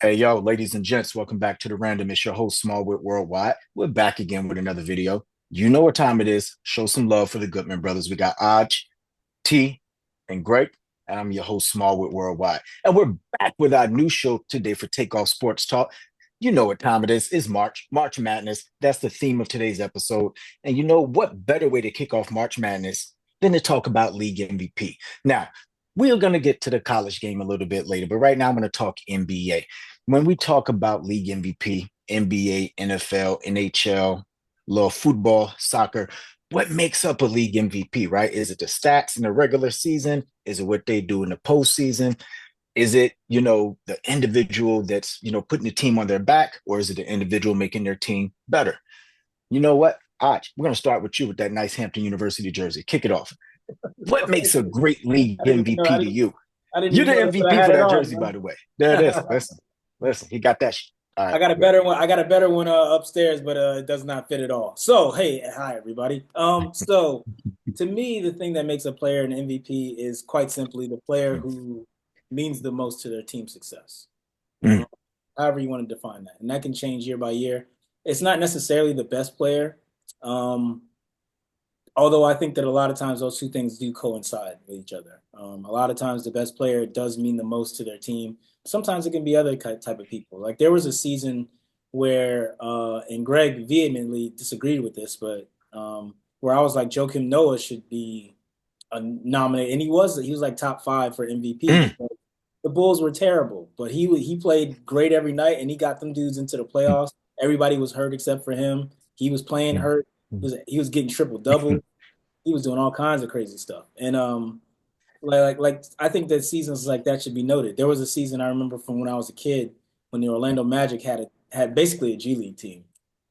Hey, yo, ladies and gents, welcome back to The Random. It's your host, Smallwood Worldwide. We're back again with another video. You know what time it is. Show some love for the Goodman Brothers. We got Aj, T, and Greg, and I'm your host, Smallwood Worldwide. And we're back with our new show today for Takeoff Sports Talk. You know what time it is. It's March Madness. That's the theme of today's episode. And you know what better way to kick off March Madness than to talk about league MVP? Now, we are going to get to the college game a little bit later, but right now I'm going to talk NBA. When we talk about league MVP, NBA, NFL, NHL, little football, soccer, what makes up a league MVP, right? Is it the stats in the regular season? Is it what they do in the postseason? Is it, the individual that's, putting the team on their back, or is it the individual making their team better? You know what? Aj, we're going to start with you with that nice Hampton University jersey. Kick it off. What makes a great league I didn't even know. MVP to you? I didn't You're even the know that I MVP had for it that on, jersey, by man. the way. There it is. Listen. He got that. All right, I got a good. better one. I got a better one upstairs, but it does not fit at all. So, hey, hi everybody. So to me, the thing that makes a player an MVP is quite simply the player who means the most to their team success. Mm, Um, However you want to define that, and that can change year by year. It's not necessarily the best player. Um, Although I think that a lot of times those two things do coincide with each other. A lot of times the best player does mean the most to their team. Sometimes it can be other type of people. Like there was a season where, and Greg vehemently disagreed with this, but where I was like, Joakim Noah should be nominated, and he was like top five for MVP mm, because the Bulls were terrible, but he played great every night, and he got them dudes into the playoffs. Everybody was hurt except for him. He was playing mm, hurt. He was getting triple double. He was doing all kinds of crazy stuff. And like I think that seasons like that should be noted. There was a season I remember from when I was a kid when the Orlando Magic had basically a G League team.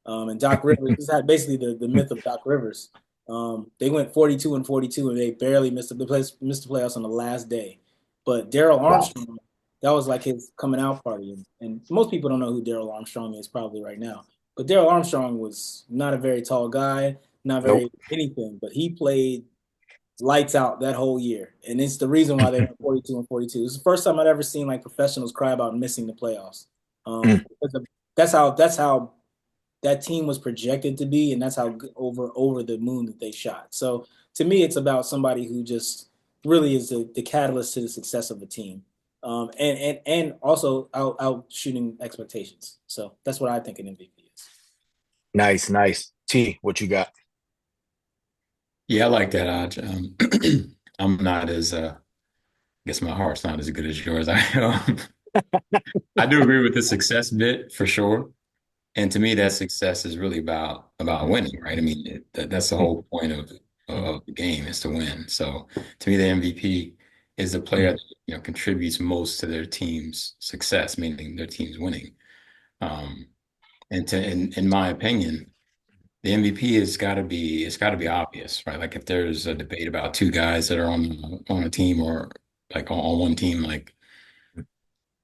And Doc Rivers just had basically the myth of Doc Rivers. They went 42 and 42 and they barely missed the playoffs on the last day. But Daryl Wow. Armstrong, that was like his coming out party. And most people don't know who Daryl Armstrong is probably right now. But Daryl Armstrong was not a very tall guy, not Nope. very anything, but he played lights out that whole year. And it's the reason why they went 42 and 42. It's the first time I'd ever seen like professionals cry about missing the playoffs. Mm. That's how that team was projected to be, and that's how over the moon that they shot. So to me, it's about somebody who just really is the catalyst to the success of a team. And also out shooting expectations. So that's what I think an MVP is. Nice, nice. T, what you got? Yeah, I like that, Aj. I'm not as I guess my heart's not as good as yours. I do agree with the success bit for sure. And to me, that success is really about winning, right? I mean, that's the Mm, whole point of the game is to win. So to me, the MVP is the player mm. that contributes most to their team's success, meaning their team's winning. Um, and in my opinion, the MVP it's got to be obvious, right? Like if there's a debate about two guys that are on a team or like on one team, like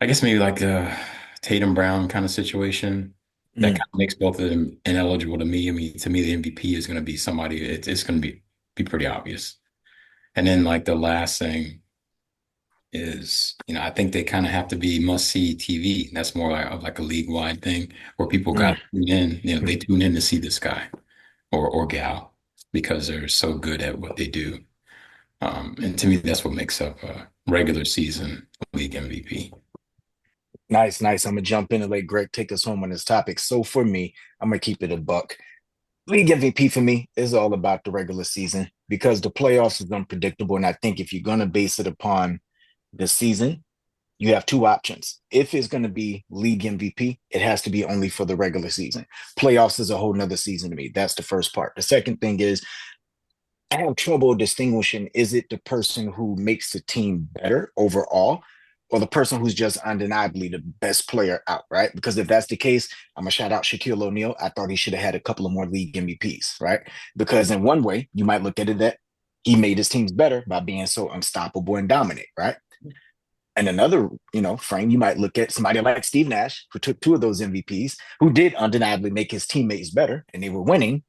I guess maybe like a Tatum Brown kind of situation, that Mm. kind of makes both of them ineligible to me. I mean, to me, the MVP is going to be somebody. It's going to be pretty obvious. And then like the last thing is, I think they kind of have to be must see TV. That's more like of like a league wide thing where people got Mm. to tune in. They tune in to see this guy or gal because they're so good at what they do. And to me, that's what makes up a regular season league MVP. Nice, nice. I'm gonna jump in and let Greg take us home on this topic. So for me, I'm gonna keep it a buck. League MVP for me is all about the regular season because the playoffs is unpredictable. And I think if you're gonna base it upon the season, you have two options. If it's going to be league MVP, it has to be only for the regular season. Playoffs is a whole nother season to me. That's the first part. The second thing is I have trouble distinguishing, is it the person who makes the team better overall or the person who's just undeniably the best player out, right? Because if that's the case, I'm going to shout out Shaquille O'Neal. I thought he should have had a couple of more league MVPs, right? Because in one way, you might look at it that he made his teams better by being so unstoppable and dominant, right? And another, frame, you might look at somebody like Steve Nash, who took two of those MVPs, who did undeniably make his teammates better and they were winning.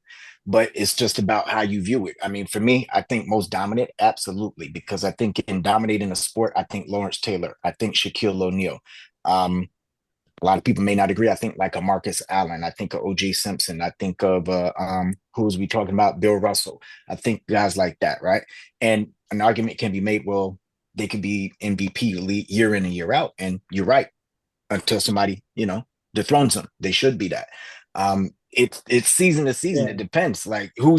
But it's just about how you view it. I mean, for me, I think most dominant, absolutely, because I think in dominating a sport, I think Lawrence Taylor, I think Shaquille O'Neal. Um, A lot of people may not agree. I think like a Marcus Allen. I think of O.J. Simpson. I think of who's we talking about? Bill Russell. I think guys like that, right? And an argument can be made. Well, they could be MVP year in and year out. And you're right. Until somebody dethrones them, they should be that. It's season to season. Yeah. It depends. Like who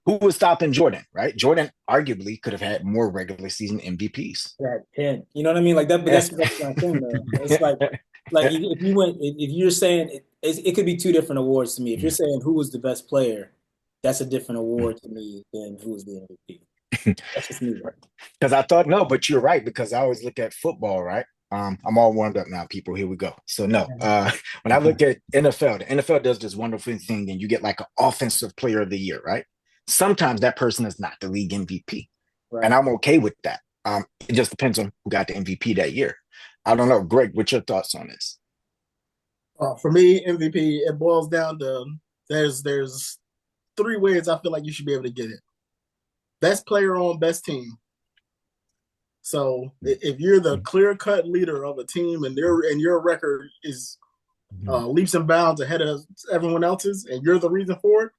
was stopping Jordan, right? Jordan arguably could have had more regular season MVPs. Yeah, 10. You know what I mean? Like that, but that's my thing though. It's like if you're saying it could be two different awards to me. If you're saying who was the best player, that's a different award to me than who was the MVP. That's just me, right? Because I thought no, but you're right, because I always look at football, right? I'm all warmed up now, people. Here we go. So no, when I look at NFL, the NFL does this wonderful thing, and you get like an offensive player of the year, right? Sometimes that person is not the league MVP, Right. and I'm okay with that. It just depends on who got the MVP that year. I don't know, Greg. What's your thoughts on this? For me, MVP, it boils down to there's three ways I feel like you should be able to get it. Best player on best team. So if you're the clear-cut leader of a team and your record is leaps and bounds ahead of everyone else's, and you're the reason for it,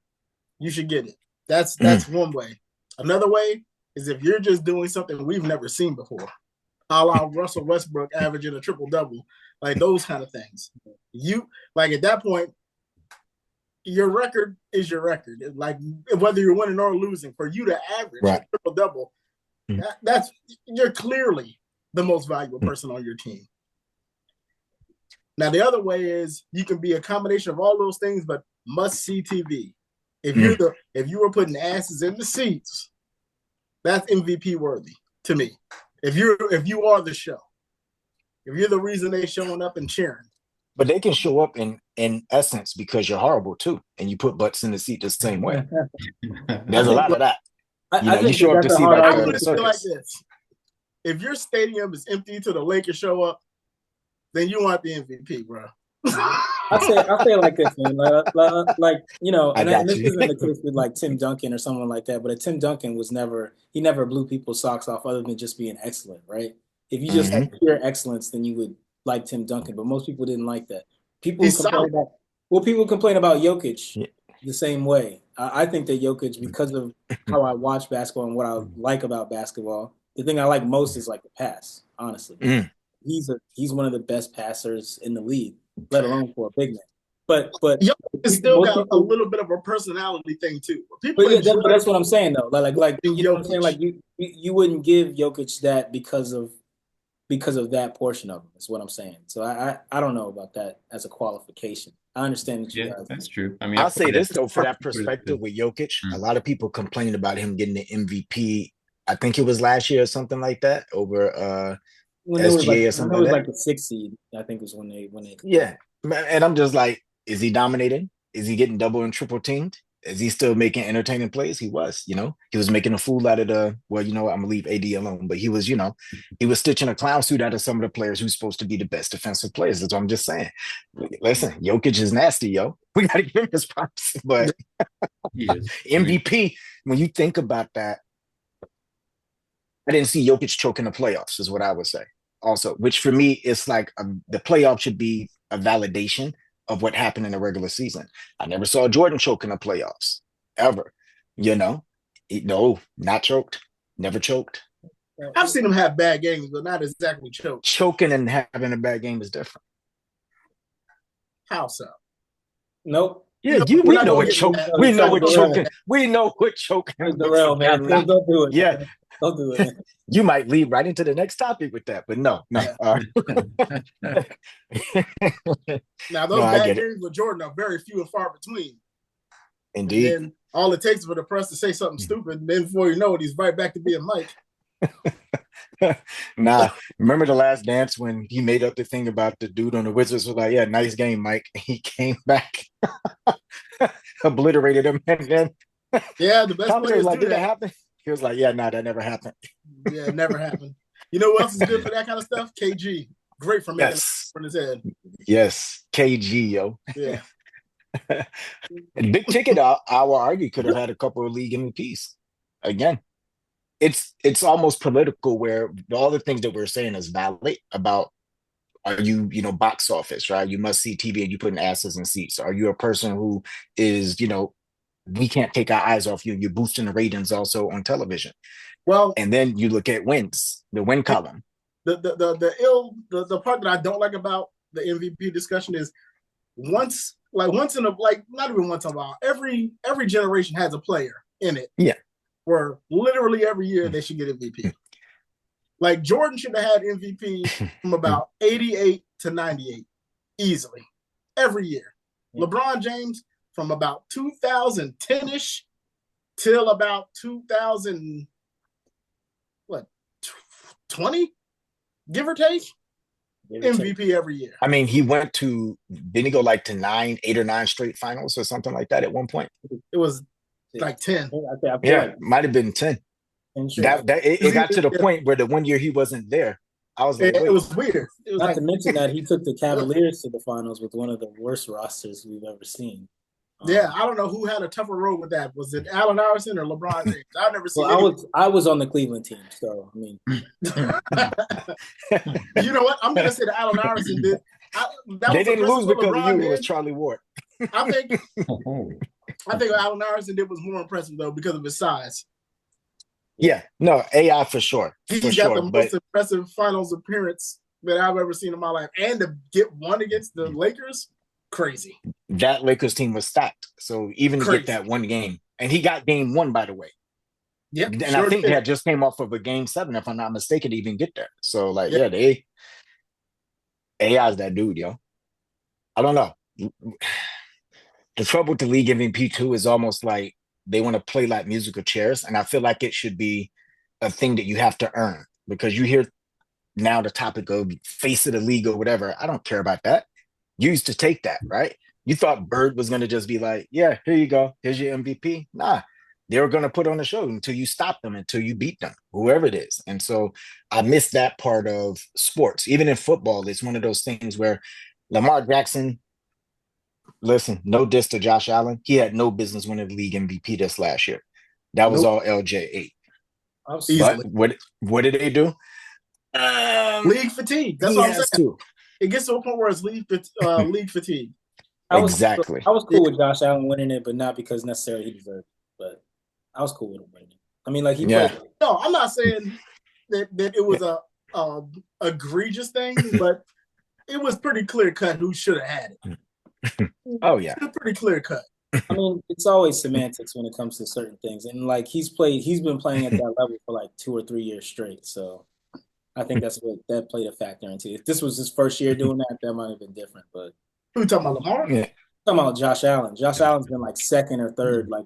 you should get it. That's one way. Another way is if you're just doing something we've never seen before, a la Russell Westbrook averaging a triple-double, like those kind of things. You like at that point, your record is your record. Like whether you're winning or losing, for you to average a triple-double, that's you're clearly the most valuable person on your team. Now the other way is you can be a combination of all those things, but must see TV. If you were putting asses in the seats, that's MVP worthy to me. If you are the show, if you're the reason they showing up and cheering. But they can show up in essence because you're horrible too, and you put butts in the seat the same way. There's a lot of that. You show up to see like a circus. Like this. If your stadium is empty till the Lakers show up, then you want the MVP, bro. I'll say it like this, man. And this isn't the case with like Tim Duncan or someone like that, but Tim Duncan he never blew people's socks off other than just being excellent, right? If you just had pure excellence, then you would like Tim Duncan, but most people didn't like that. People complain about Jokic the same way. I think that Jokic, because of how I watch basketball and what I like about basketball, the thing I like most is like the pass, honestly. He's one of the best passers in the league, let alone for a big man. But it's still got a little bit of a personality thing too. But that's what I'm saying though. Like you know what I'm saying? Like you wouldn't give Jokic that because of that portion of him, is what I'm saying. So I don't know about that as a qualification. I understand that you guys. That's true. I mean, I'll say this though, for that perspective with Jokic, a lot of people complained about him getting the MVP. I think it was last year or something like that over SGA or something. It was like the 6th seed. I think was when they. Yeah, and I'm just like, is he dominating? Is he getting double and triple teamed? Is he still making entertaining plays? He was, he was making a fool out of I'm gonna leave AD alone, but he was, he was stitching a clown suit out of some of the players who's supposed to be the best defensive players. That's what I'm just saying. Listen, Jokic is nasty, yo. We gotta give him his props, but MVP, when you think about that, I didn't see Jokic choking the playoffs, is what I would say. Also, which for me, it's like the playoff should be a validation of what happened in the regular season. I never saw Jordan choke in the playoffs, ever. No, not choked, never choked. I've seen him have bad games, but not exactly choked. Choking and having a bad game is different. How so? Nope. Yeah, we know what choking. We know what choking. We know what choking. The real man. Don't do it. Yeah. Don't do it. You might lead right into the next topic with that, but no. Now those bad games with Jordan are very few and far between. Indeed. And all it takes for the press to say something stupid, and then before you know it, he's right back to being Mike. Remember the Last Dance when he made up the thing about the dude on the Wizards was like, yeah, nice game, Mike. He came back, obliterated him, and then the best player was like, did that happen? He was like, yeah, that never happened. Yeah, it never happened. You know what else is good for that kind of stuff? KG. Great for making it from his head. Yes, KG, yo. Yeah. And Big Ticket, I would argue, could have had a couple of league MVPs. Again, it's almost political where all the things that we're saying is valid about Are you, box office, right? You must see TV and you putting asses in seats. Are you a person who is, we can't take our eyes off you? You're boosting the ratings also on television. Well, And then you look at wins, the win column. The part that I don't like about the MVP discussion is once in a not even once in a while, every generation has a player in it. Yeah. Where literally every year they should get MVP. Like Jordan should have had MVP from about 88 to 98 easily every year. Yeah. LeBron James from about 2010-ish till about 20, give or take, MVP every year. I mean, didn't he go to 8 or 9 straight finals or something like that at one point? It was like 10. Yeah, might have been 10. It got to the point where the one year he wasn't there, I was like, wait. It was weird. It was Not to mention that he took the Cavaliers to the finals with one of the worst rosters we've ever seen. Yeah, I don't know who had a tougher road with that. Was it Allen Iverson or LeBron James? I've never seen. I was on the Cleveland team, so I mean, you know what? I'm going to say that Allen Iverson did. They didn't lose because of you. It was Charlie Ward. I think Allen Iverson did was more impressive though because of his size. Yeah, no, AI for sure. He's got the most impressive finals appearance that I've ever seen in my life, and to get one against the Lakers. Crazy. That Lakers team was stacked. So even to get that one game, and he got game 1, by the way. Yeah, and I think that just came off of a game 7, if I'm not mistaken, to even get there. So AI is that dude, yo. I don't know. The trouble with the league MVP too is almost like they want to play like musical chairs, and I feel like it should be a thing that you have to earn, because you hear now the topic of face of the league or whatever. I don't care about that. You used to take that, right? You thought Bird was going to just be like, yeah, here you go. Here's your MVP. Nah, they were going to put on the show until you stop them, until you beat them, whoever it is. And so I miss that part of sports. Even in football, it's one of those things where Lamar Jackson, listen, no diss to Josh Allen. He had no business winning the league MVP this last year. That was all LJ8. But what did they do? League fatigue. That's what I'm saying. It gets to a point where it's league fatigue. I was cool with Josh Allen winning it, but not because necessarily he deserved it. But I was cool with him winning it. I mean, he played. No, I'm not saying that it was a egregious thing, but it was pretty clear cut who should have had it. Oh yeah, it's pretty clear cut. I mean, it's always semantics when it comes to certain things, and he's been playing at that level for 2 or 3 years straight. So I think that played a factor into it. If this was his first year doing that might have been different. But who talking about, Lamar? Yeah. Talking about Josh Allen. Josh Allen's been second or third for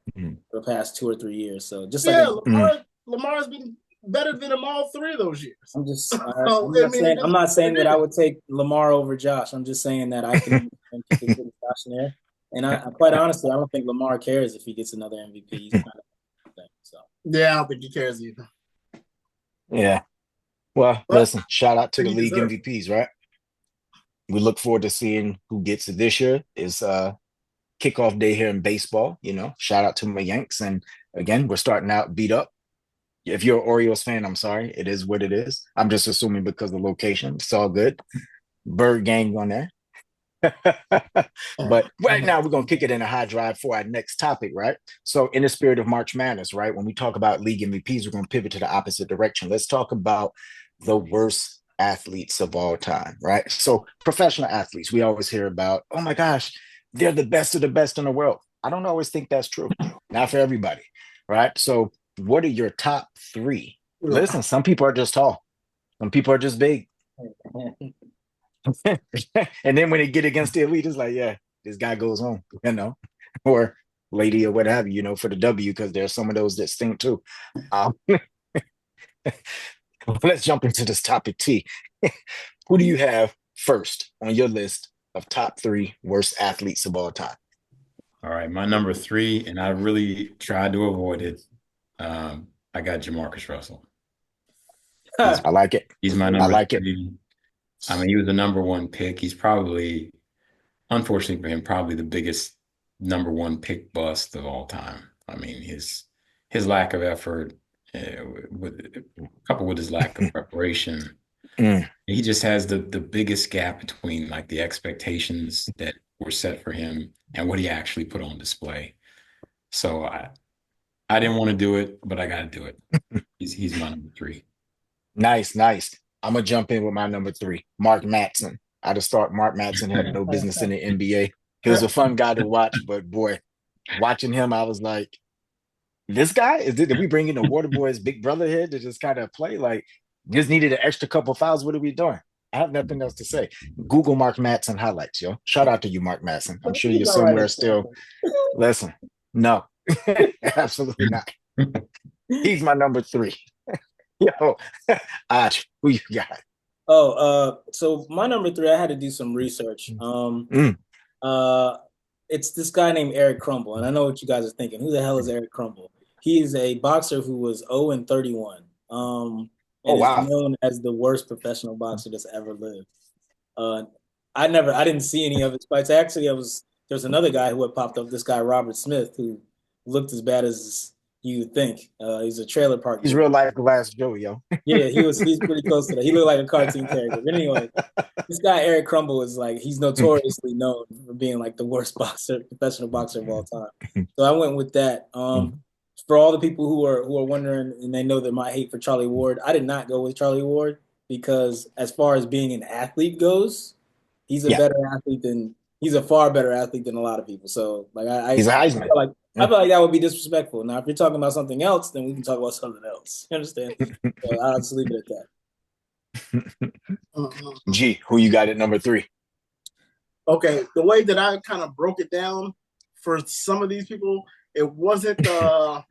the past 2 or 3 years. So just Lamar's been better than him all 3 of those years. I'm just I'm not saying that I would take Lamar over Josh. I'm just saying that I can put Josh in there. And I quite honestly, I don't think Lamar cares if he gets another MVP. He's kind of thing, so. Yeah, I don't think he cares either. Yeah. Well, listen, shout out to the league MVPs, right? We look forward to seeing who gets it this year. It's kickoff day here in baseball, shout out to my Yanks. And again, we're starting out beat up. If you're an Orioles fan, I'm sorry. It is what it is. I'm just assuming because of the location. It's all good. Bird gang on there. But right now we're going to kick it in a high drive for our next topic, right? So in the spirit of March Madness, right, when we talk about league MVPs, we're going to pivot to the opposite direction. Let's talk about the worst athletes of all time, right? So professional athletes, we always hear about, oh my gosh, they're the best of the best in the world. I don't always think that's true. Not for everybody, right? So what are your top 3? Listen, some people are just tall. Some people are just big. And then when they get against the elite, it's like, yeah, this guy goes home, or lady or what have you, for the W, because there's some of those that stink too. Let's jump into this topic, T. Who do you have first on your list of top 3 worst athletes of all time? All right, my number 3, and I really tried to avoid it. I got Jamarcus Russell. I like it. He's my number 3. It. I mean, he was the number 1 pick. He's probably, unfortunately for him, probably the biggest number 1 pick bust of all time. I mean, his lack of effort, coupled with his lack of preparation, Mm. He just has the biggest gap between like the expectations that were set for him and what he actually put on display. So I didn't want to do it, but I got to do it. He's my number three. Nice, nice. I'm gonna jump in with my number three, Mark Matson. I just thought Mark Matson had no business in the NBA. He was a fun guy to watch, but boy, watching him, I was like, this guy did we bring in the Water Boys big brother here to just kind of play? Like, just needed an extra couple fouls. What are we doing? I have nothing else to say. Google Mark Matson highlights, yo. Shout out to you, Mark Matson. I'm sure you're He's all right somewhere at still. something. Listen, no, absolutely not. He's my number three. Yo, who you got? So my number three, I had to do some research. Mm. It's this guy named Eric Crumble, and I know what you guys are thinking. Who the hell is Eric Crumble? He is a boxer who was 0-31, Oh, and is wow. known as the worst professional boxer that's ever lived. I didn't see any of his fights. Actually, there's another guy who had popped up. This guy Robert Smith, who looked as bad as you would think. He's a trailer park He's dude. real life Glass Joe, yo. Yeah, he's pretty close to that. He looked like a cartoon character. But anyway, this guy Eric Crumble is like he's notoriously known for being like the worst professional boxer of all time. So I went with that. For all the people who are wondering and they know that my hate for Charlie Ward, I did not go with Charlie Ward because as far as being an athlete goes, he's a far better athlete than a lot of people. So like He's a Heisman. I feel like that would be disrespectful. Now, if you're talking about something else, then we can talk about something else. You understand? So I'll just leave it at that. G, who you got at number three? Okay, the way that I kind of broke it down for some of these people, it wasn't that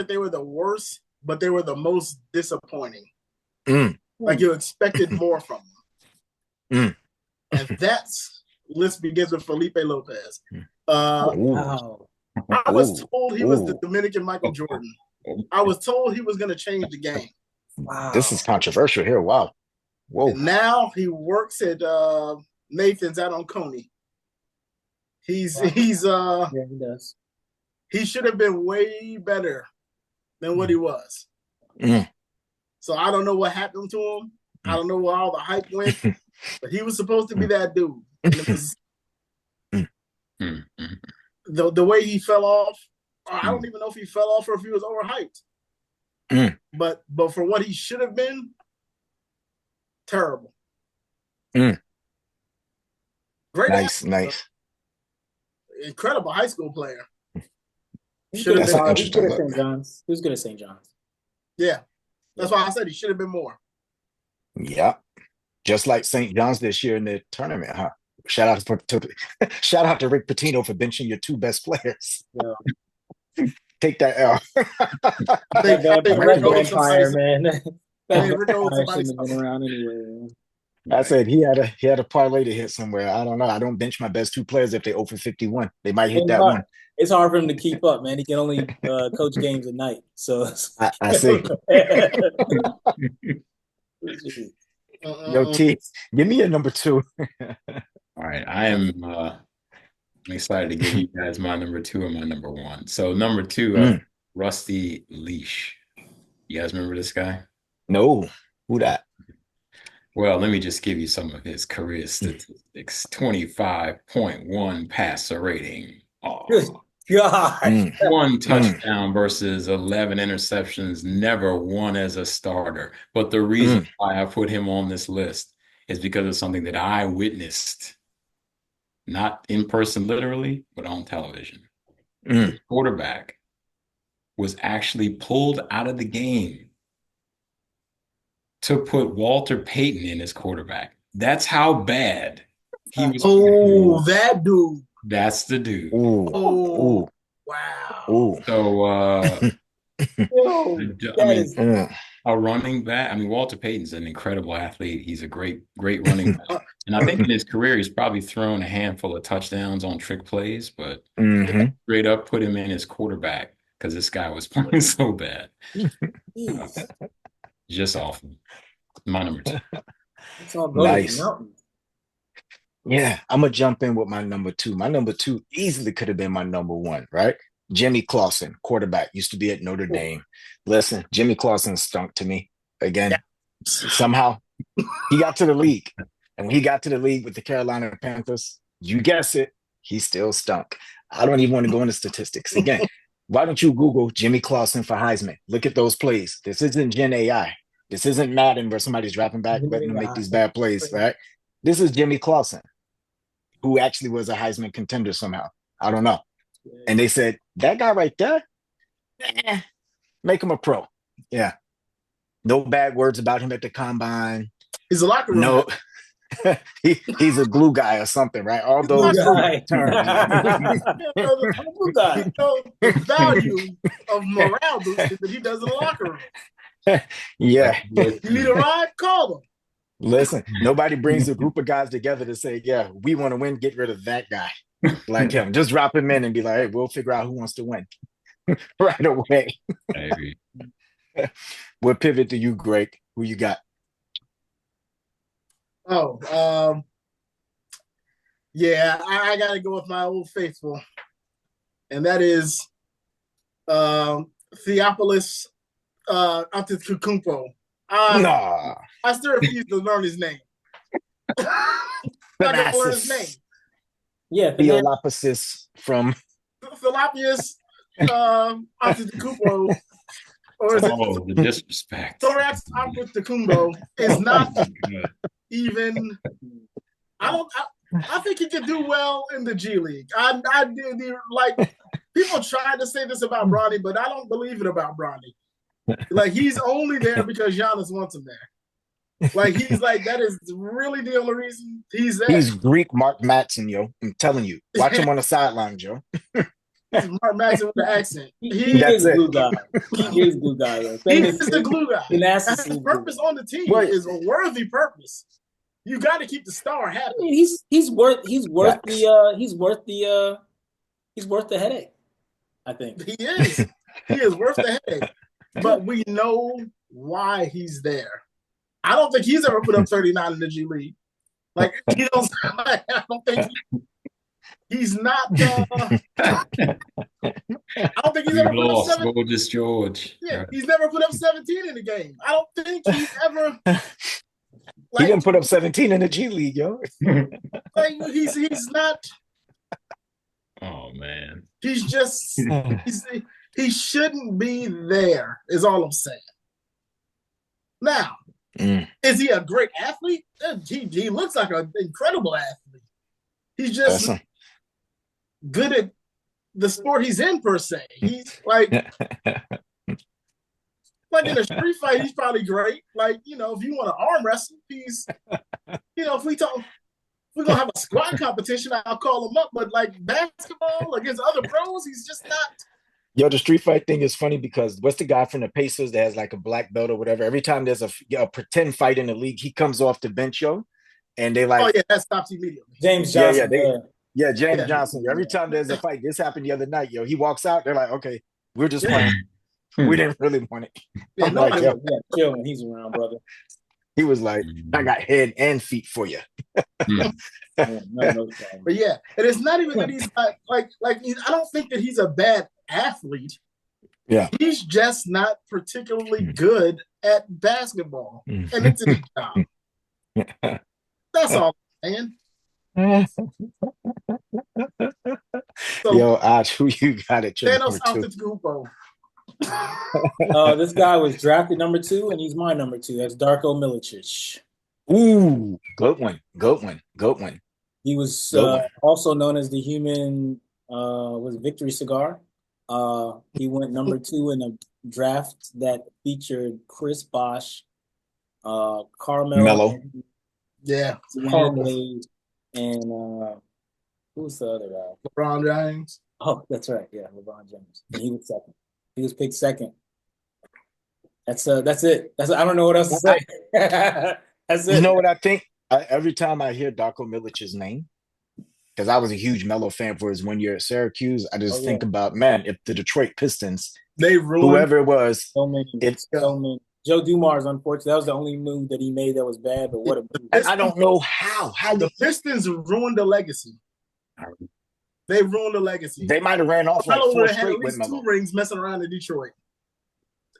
they were the worst, but they were the most disappointing. Like you expected more from them. And that's list begins with Felipe Lopez. Wow. I was told he was the Dominican Michael Jordan. I was told he was going to change the game. Wow. This is controversial here. Wow. Whoa. And now he works at Nathan's out on Coney. He does. He should have been way better than what he was. So I don't know what happened to him. I don't know where all the hype went, but he was supposed to be that dude. And it was the way he fell off. I don't even know if he fell off or if he was overhyped. But for what he should have been, terrible. Great. Nice, nice. Incredible high school player. Who's good at St. John's? Who's good at St. John's? Yeah. That's why I said he should have been more. Yeah. Just like St. John's this year in the tournament, huh? Shout out to Rick Pitino for benching your two best players. Yeah. Take that L. I think Vampire, man. Rick owes Vampire shouldn't have been around anyway. I said he had a parlay to hit somewhere. I don't know. I don't bench my best two players if they 0 for 51. They might hit that one. It's hard for him to keep up, man. He can only coach games at night. So I see. Yo, T, give me a number two. All right, I'm excited to give you guys my number two and my number one. So number two, Rusty Leash. You guys remember this guy? No, who that? Well, let me just give you some of his career statistics. 25.1 passer rating. Oh, good God. 1 touchdown versus 11 interceptions, never won as a starter. But the reason why I put him on this list is because of something that I witnessed, not in person literally, but on television. The quarterback was actually pulled out of the game to put Walter Payton in as quarterback. That's how bad he was. Oh, that dude. That's the dude. Oh, wow. Ooh. So, a running back. I mean, Walter Payton's an incredible athlete. He's a great running back. And I think in his career, he's probably thrown a handful of touchdowns on trick plays, but straight up put him in as quarterback because this guy was playing so bad. Just awful. My number two. It's all good. Nice. Yeah, I'm going to jump in with my number two. My number two easily could have been my number one, right? Jimmy Clausen, quarterback, used to be at Notre Dame. Listen, Jimmy Clausen stunk to me. Again, Somehow he got to the league. And when he got to the league with the Carolina Panthers, you guess it, he still stunk. I don't even want to go into statistics. Again, why don't you Google Jimmy Clausen for Heisman? Look at those plays. This isn't Gen AI. This isn't Madden where somebody's dropping back, letting them make these bad plays, right? This is Jimmy Clausen, who actually was a Heisman contender somehow. I don't know. And they said, that guy right there, make him a pro. Yeah. No bad words about him at the combine. He's a locker room. No, he's a glue guy or something, right? All those terms. The value of morale boosting that he does in the locker room. Yeah. You need a ride? Call him. Listen, nobody brings a group of guys together to say, yeah, we want to win, get rid of that guy like him. Just drop him in and be like, hey, we'll figure out who wants to win right away. I agree. We'll pivot to you, Greg. Who you got? Yeah, I got to go with my old faithful, and that is Theophilus Antetokounmpo. Nah. I still refuse to learn his name. I can learn his name. Yeah, Theolopoulos from Philapius Antetokounmpo, or is the disrespect. Thorax Antetokounmpo is not even. I think he could do well in the G League. I like people try to say this about Bronny, but I don't believe it about Bronny. Like he's only there because Giannis wants him there. Like he's like that is really the only reason he's there. He's Greek Mark Matson, yo. I'm telling you. Watch him on the sideline, Joe. He's Mark Matson with the accent. He is glue guy. He is glue guy. He is the glue guy. His purpose on the team is a worthy purpose. You got to keep the star happy. I mean, he's worth the headache. I think he is. He is worth the headache. But we know why he's there. I don't think he's ever put up 39 in the G League. Like I don't think he's not. I don't think he's ever put up 17. Gorgeous George. Yeah, he's never put up 17 in the game. I don't think he's ever. He didn't put up 17 in the G League, yo. Like he's not. Oh man. He's just he shouldn't be there, is all I'm saying. Now, is he a great athlete? He looks like an incredible athlete. He's just good at the sport he's in, per se. He's like in a street fight, he's probably great. Like, if you want to arm wrestle, he's, if we're going to have a squat competition, I'll call him up. But like basketball against other pros, he's just not. Yo, the street fight thing is funny because what's the guy from the Pacers that has like a black belt or whatever? Every time there's a pretend fight in the league, he comes off the bench, yo, and they like. Oh, yeah, that stops immediately. James Johnson. James Johnson. Every time there's a fight, this happened the other night, yo. He walks out, they're like, okay, we're just playing. We didn't really want it. Yeah, like, chill when he's around, brother. He was like, I got head and feet for you. But yeah, and it's not even that he's not, like I don't think that he's a bad athlete. Yeah. He's just not particularly good at basketball. And it's his job. That's all I'm saying. Yo, Ash, who you got at your Thanos number 2? This guy was drafted number 2, and he's my number 2. That's Darko Milicic. Ooh, good one. He was also known as the human, was Victory Cigar. He went number 2 in a draft that featured Chris Bosh, Carmelo. Yeah. And who's the other guy? LeBron James. Oh, that's right. Yeah, LeBron James. And he was second. He was picked second. That's it. I don't know what else to say. That's it. You know what I think? Every time I hear Darko Milic's name, because I was a huge Melo fan for his 1 year at Syracuse, I just think about, man, if the Detroit Pistons, they ruined whoever it was, so many. Joe Dumars, unfortunately, that was the only move that he made that was bad. But what a move! I don't know how the Pistons ruined the legacy. They ruined the legacy. They might have ran off like 4 straight at least 2 rings messing around in Detroit.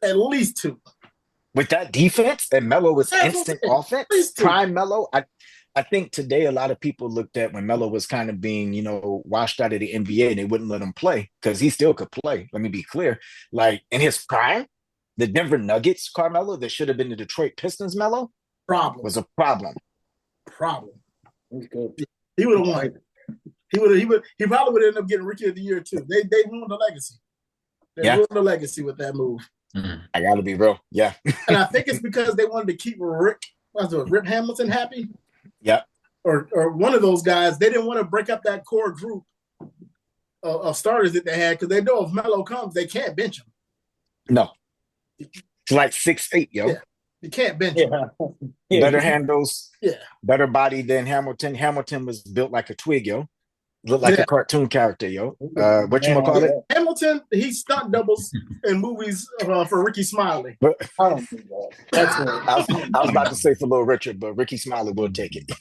At least 2. with that defense, and Melo was instant offense, prime Melo. I think today a lot of people looked at when Melo was kind of being, washed out of the NBA and they wouldn't let him play because he still could play. Let me be clear. Like in his prime, the Denver Nuggets Carmelo that should have been the Detroit Pistons Melo was a problem. He's good. He would have won. He probably would end up getting Rookie of the Year too. They ruined the legacy. They ruined the legacy with that move. I gotta be real. Yeah. And I think it's because they wanted to keep Rip Hamilton happy. Yeah. Or one of those guys. They didn't want to break up that core group of starters that they had because they know if Melo comes, they can't bench him. No. It's like 6'8", yo. Yeah. You can't bench him. Better handles. Yeah. Better body than Hamilton. Hamilton was built like a twig, yo. Looked like a cartoon character, yo. Whatchamacallit? Hamilton, he stunt doubles in movies for Ricky Smiley. I was about to say for Little Richard, but Ricky Smiley will take it.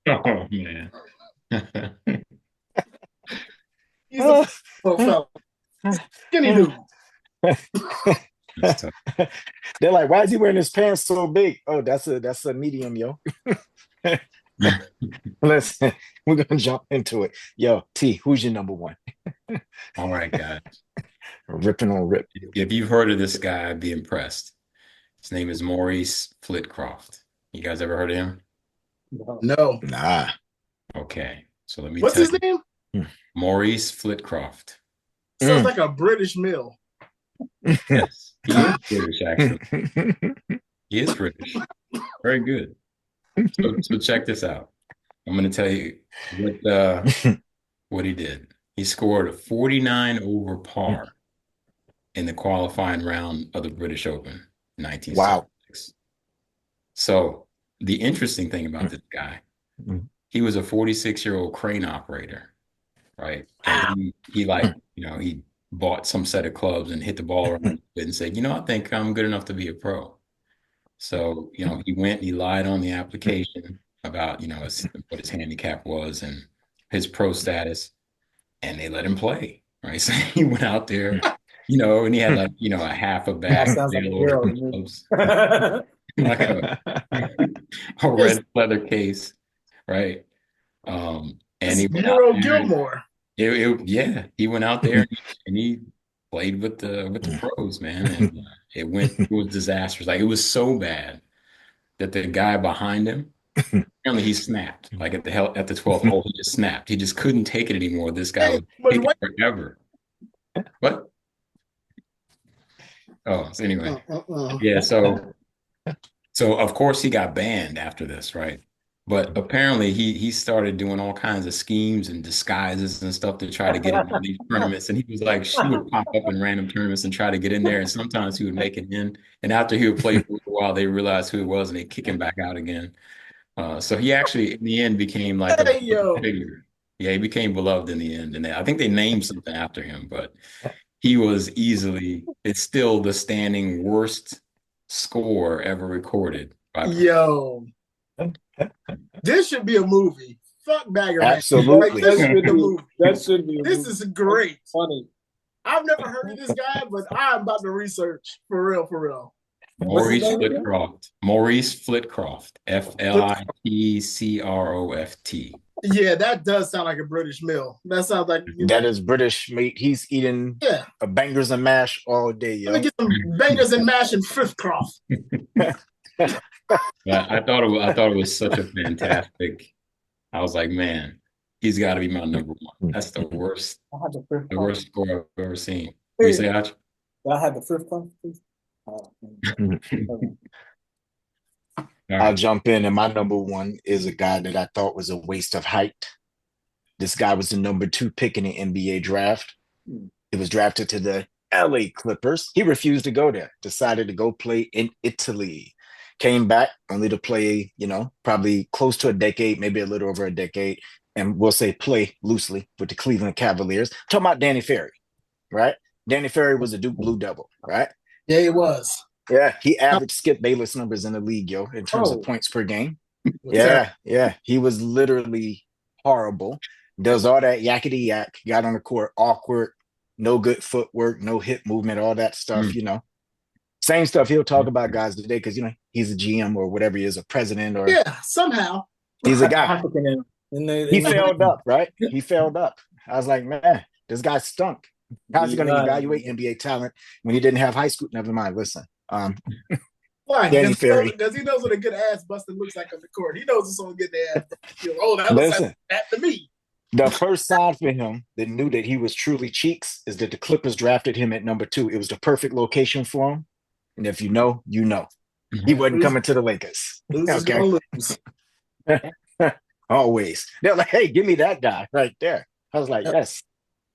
Oh, man. He's a fella. Skinny dude. They're like, why is he wearing his pants so big? Oh, that's a medium, yo. Listen, we're gonna jump into it. Yo, T, who's your number one? All right, guys. Ripping on Rip. If you've heard of this guy, I'd be impressed. His name is Maurice Flitcroft. You guys ever heard of him? No. Nah. Okay. So let me What's his name? Maurice Flitcroft. Sounds like a British meal. Yes. He is British, actually. He is British. Very good. So check this out. I'm going to tell you what he did. He scored a 49 over par in the qualifying round of the British Open in 1976. Wow. So the interesting thing about this guy, he was a 46-year-old crane operator, right? And he bought some set of clubs and hit the ball around and said, I think I'm good enough to be a pro. So, he went and he lied on the application about, what his handicap was and his pro status, and they let him play, right? So he went out there, and he had a half a bag of clubs, like a red leather case, right? And he went out there, Gilmore. He went out there and he played with the pros, man, and it was disastrous. Like, it was so bad that the guy behind him, apparently he snapped. Like at the 12th hole, he just snapped. He just couldn't take it anymore. This guy was taking forever. What? Oh, so anyway, yeah. So of course he got banned after this, right? But apparently he started doing all kinds of schemes and disguises and stuff to try to get into these tournaments. And he was like, she would pop up in random tournaments and try to get in there. And sometimes he would make it in. And after he would play for a while, they realized who he was and they kick him back out again. So he actually, in the end, became like a figure. Yeah, he became beloved in the end. And I think they named something after him. But he was it's still the standing worst score ever recorded. This should be a movie. Fuck Bagger. Absolutely. This should be a movie. That should be. This is great. Funny. I've never heard of this guy, but I'm about to research for real. Maurice Flitcroft. Maurice Flitcroft. Flitcroft. Yeah, that does sound like a British meal. That sounds like that is British meat. He's eating bangers and mash all day, yo. Let me get some bangers and mash and Flitcroft. Yeah, I thought it was such a fantastic. I was like, man, he's got to be my number one. That's the worst score I've ever seen. What you say, Arch? I had the fifth one, please. I'll jump in, and my number one is a guy that I thought was a waste of height. This guy was the number 2 pick in the NBA draft. He was drafted to the LA Clippers. He refused to go there, decided to go play in Italy. Came back only to play, probably close to a decade, maybe a little over a decade, and we'll say play loosely with the Cleveland Cavaliers. I'm talking about Danny Ferry, right? Danny Ferry was a Duke Blue Devil, right? Yeah, he was. Yeah, he averaged Skip Bayless numbers in the league, yo, in terms of points per game. Yeah. He was literally horrible. Does all that yakety yak, got on the court, awkward, no good footwork, no hip movement, all that stuff, Same stuff he'll talk about guys today because he's a GM or whatever he is, a president, or somehow he's a guy. African He failed up, right? He failed up. I was like, man, this guy stunk. How's he going to evaluate NBA talent when he didn't have high school? Never mind. Listen, why? Danny Ferry, Because he knows what a good ass busting looks like on the court. He knows it's someone get their ass busted. Oh, that looks like that to me. The first sign for him that knew that he was truly cheeks is that the Clippers drafted him at number 2. It was the perfect location for him. And if you know, you know. He wasn't coming to the Lakers. Okay. Always. They're like, hey, give me that guy right there. I was like, yes,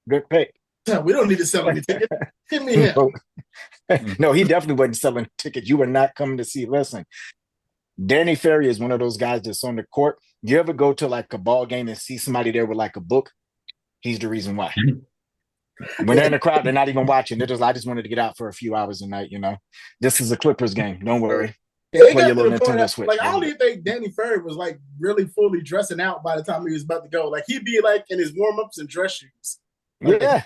good pick. We don't need to sell any tickets. Give me him. No, he definitely wasn't selling tickets. You were not coming to see. Listen, Danny Ferry is one of those guys that's on the court. You ever go to like a ball game and see somebody there with like a book? He's the reason why. When they're in the crowd, they're not even watching. They're just, I just wanted to get out for a few hours a night, This is a Clippers game. Don't worry. Yeah, play your little Nintendo Switch. Like, I don't even think Danny Ferry was like really fully dressing out by the time he was about to go. Like, he'd be like in his warm-ups and dress shoes. Like, yeah.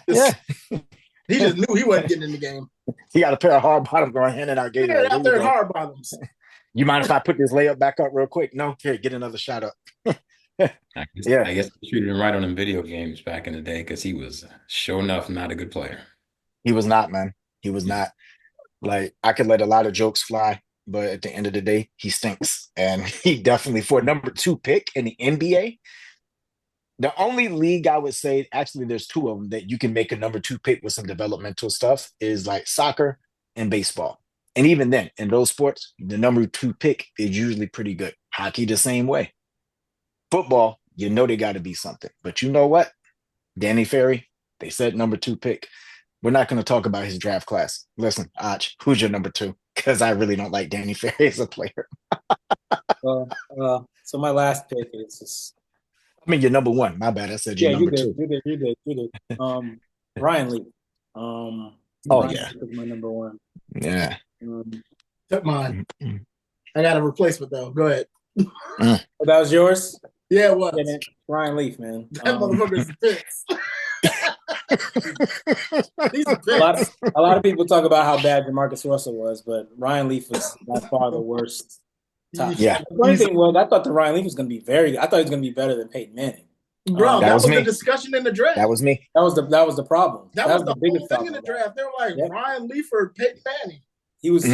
He just knew he wasn't getting in the game. He got a pair of hard bottoms going handing out games. Yeah, out there in hard bottoms. You mind if I put this layup back up real quick? No? Here, get another shot up. I guess they treated him right on them video games back in the day because he was, sure enough, not a good player. He was not, man. He was not. Like, I could let a lot of jokes fly, but at the end of the day, he stinks. And he definitely, for a number 2 pick in the NBA, the only league I would say, actually, there's 2 of them that you can make a number 2 pick with some developmental stuff, is like soccer and baseball. And even then, in those sports, the number 2 pick is usually pretty good. Hockey, the same way. Football, they got to be something. But you know what? Danny Ferry, they said number 2 pick. We're not going to talk about his draft class. Listen, Ach, who's your number 2? Because I really don't like Danny Ferry as a player. So my last pick is just... your number 1. My bad. I said your number 2. You did. Ryan Lee. Ryan yeah. Lee is my number 1. Yeah. Took mine. I got a replacement, though. Go ahead. That was yours? Yeah, it was. Ryan Leaf, man. That motherfucker's a fix. A lot of people talk about how bad DeMarcus Russell was, but Ryan Leaf was by far the worst. Yeah. The funny thing was, I thought that Ryan Leaf was going to be I thought he was going to be better than Peyton Manning. Bro, that was the discussion in the draft. That was me. That was the problem. That was the biggest thing in the draft. They were like, Ryan Leaf or Peyton Manning. He was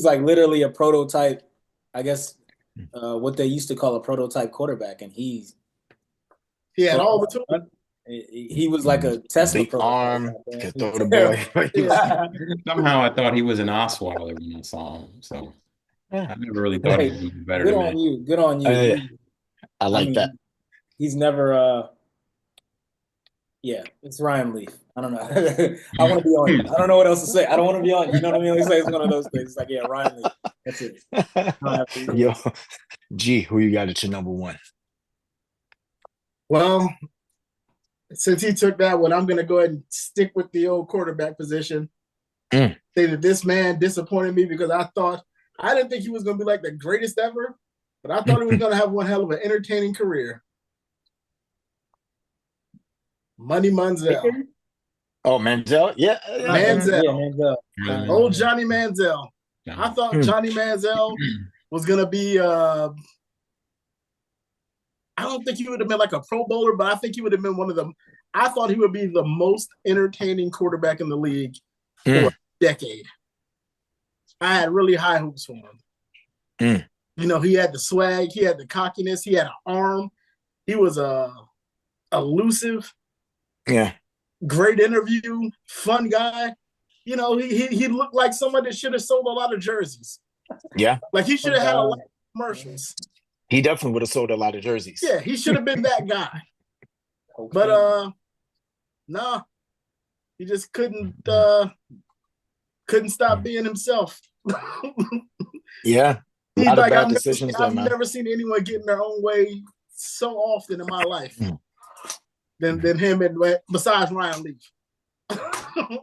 like literally a prototype, I guess, what they used to call a prototype quarterback, and he had all the tools. He was like a Tesla prototype. Arm, could throw the ball. Somehow I thought he was an Osweiler when I saw him. So I never really thought he was better than me. Good on you. I like that. He's never it's Ryan Leaf. I don't know. I want to be on you. I don't know what else to say. I don't want to be on you. You know what I mean? It's one of those things. It's like, yeah, Ryan Leaf. That's it. Yo, G, who you got at your number 1? Well, since he took that one, I'm going to go ahead and stick with the old quarterback position. Say that this man disappointed me because I didn't think he was going to be like the greatest ever, but I thought he was going to have one hell of an entertaining career. Money Manziel. Oh, Manziel? Yeah. Manziel. Old Johnny Manziel. I thought Johnny Manziel was going to be I don't think he would have been like a Pro Bowler, but I think he would have been one of them. I thought he would be the most entertaining quarterback in the league for a decade. I had really high hopes for him. He had the swag, he had the cockiness, he had an arm. He was elusive. Yeah. Great interview, fun guy. He looked like someone that should have sold a lot of jerseys. Yeah. Like he should have had a lot of commercials. He definitely would have sold a lot of jerseys. Yeah, he should have been that guy. But no, he just couldn't stop being himself. Yeah. He's like, I've never seen anyone get in their own way so often in my life than him, and besides Ryan Leaf.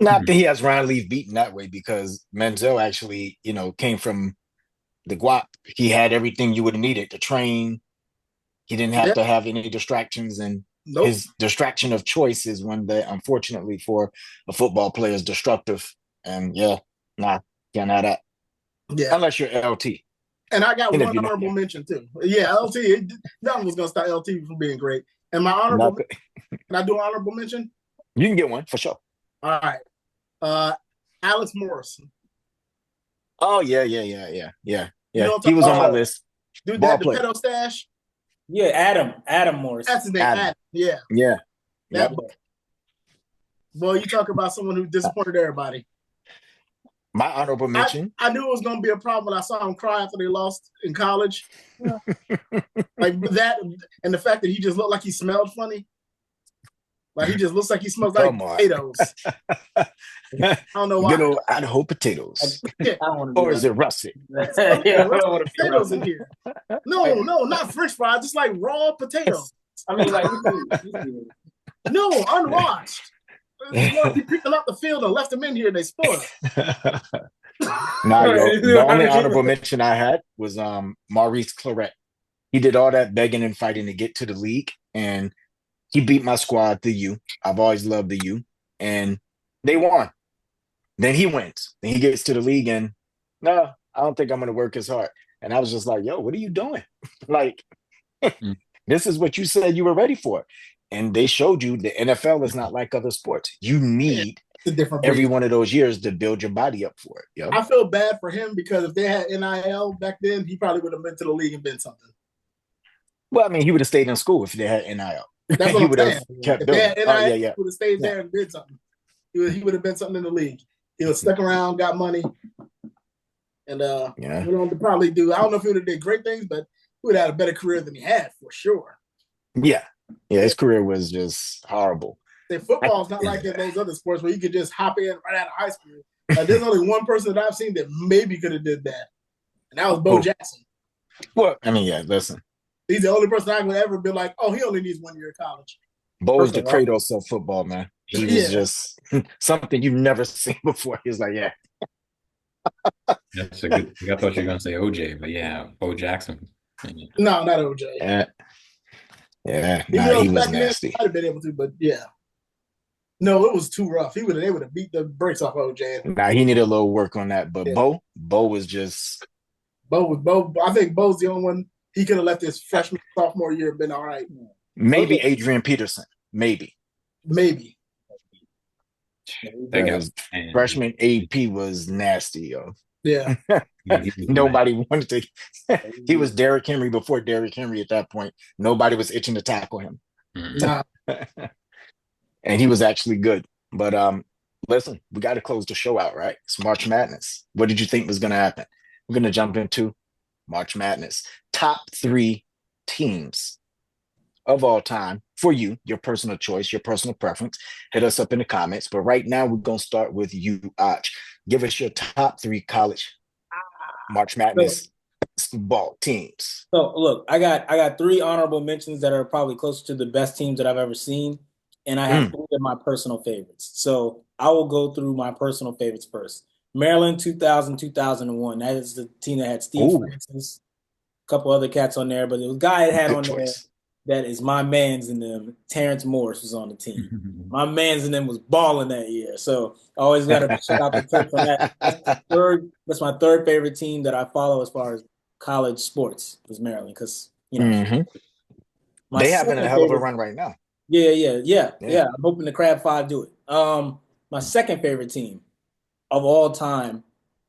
Not that he has Ryan Leaf beaten that way, because Manziel actually, came from the guap. He had everything you would have needed to train. He didn't have to have any distractions, and his distraction of choice is one that, unfortunately, for a football player is destructive. And Can't have that. Yeah. Unless you're LT. And I got And if one you're not, honorable mention too. Yeah, LT. Nothing was gonna stop LT from being great. And my honorable nothing. can I do an honorable mention? You can get one for sure. All right. Alex Morrison. Oh yeah. You know what He I'm was talking on my about? list. Dude, Ball that the player. pedo stash. Yeah, Adam Morris. That's his name. Adam. Yeah. Yeah. That Yep. boy, you talk about someone who disappointed everybody. My honorable mention. I knew it was gonna be a problem when I saw him cry after they lost in college. Like that, and the fact that he just looked like he smelled funny. Like he just looks like he smells like potatoes. I don't know why. Good old Idaho potatoes. Yeah. Or is it russet? Potatoes in here. No, not French fries. Just like raw potatoes. I mean, like, no, unwashed. He picked them out the field and left them in here. And they spoiled. Nah, yo, the only honorable mention I had was Maurice Claret. He did all that begging and fighting to get to the league, and he beat my squad, the U. I've always loved the U, and they won. Then he wins. Then he gets to the league, and no, I don't think I'm going to work as hard. And I was just like, yo, what are you doing? Like, this is what you said you were ready for. And they showed you the NFL is not like other sports. You need every one of those years to build your body up for it. Yep. I feel bad for him because if they had NIL back then, he probably would have been to the league and been something. Well, I mean, he would have stayed in school if they had NIL. That's what he I'm would saying. have kept if building. They had NIL, he would have stayed there and did something. He would have been something in the league. He was stuck around, got money, and went on to probably do. I don't know if he would have did great things, but he would have had a better career than he had for sure. Yeah, his career was just horrible. Football's not like in those other sports where you could just hop in right out of high school. There's only one person that I've seen that maybe could have did that, and that was Bo Jackson. Well, I mean, listen. He's the only person I would ever be like, oh, he only needs 1 year of college. Bo was the Kratos of football, man. He was just something you've never seen before. He was like, yeah. That's a good. I thought you were gonna say OJ, but yeah, Bo Jackson. No, not OJ. He was nasty. I'd have been able to, but yeah. No, it was too rough. They would have beat the brakes off OJ. Nah, he needed a little work on that. But Bo was just Bo. I think Bo's the only one. He could have left his freshman, sophomore year and been all right. Maybe Adrian Peterson. Maybe. Freshman AP was nasty, yo. Yeah. Nobody wanted to. He was Derrick Henry before Derrick Henry at that point. Nobody was itching to tackle him. Nah. And he was actually good. But listen, we got to close the show out, right? It's March Madness. What did you think was going to happen? We're going to jump into March Madness. Top 3 teams of all time for you, your personal choice, your personal preference. Hit us up in the comments. But right now, we're going to start with you, Ach. Give us your top 3 college March Madness ball teams. So look, I got 3 honorable mentions that are probably closer to the best teams that I've ever seen, and I have 3 of my personal favorites. So I will go through my personal favorites first. Maryland 2000-2001. That is the team that had Steve Francis, a couple other cats on there, but the guy it had on there that is my man's in them. Terrence Morris was on the team. My man's in them was balling that year. So I always got to shout out the Terps on that. That's my third favorite team that I follow as far as college sports is Maryland because, they having a hell of a run right now. Yeah. I'm hoping the Crab Five do it. My second favorite team of all time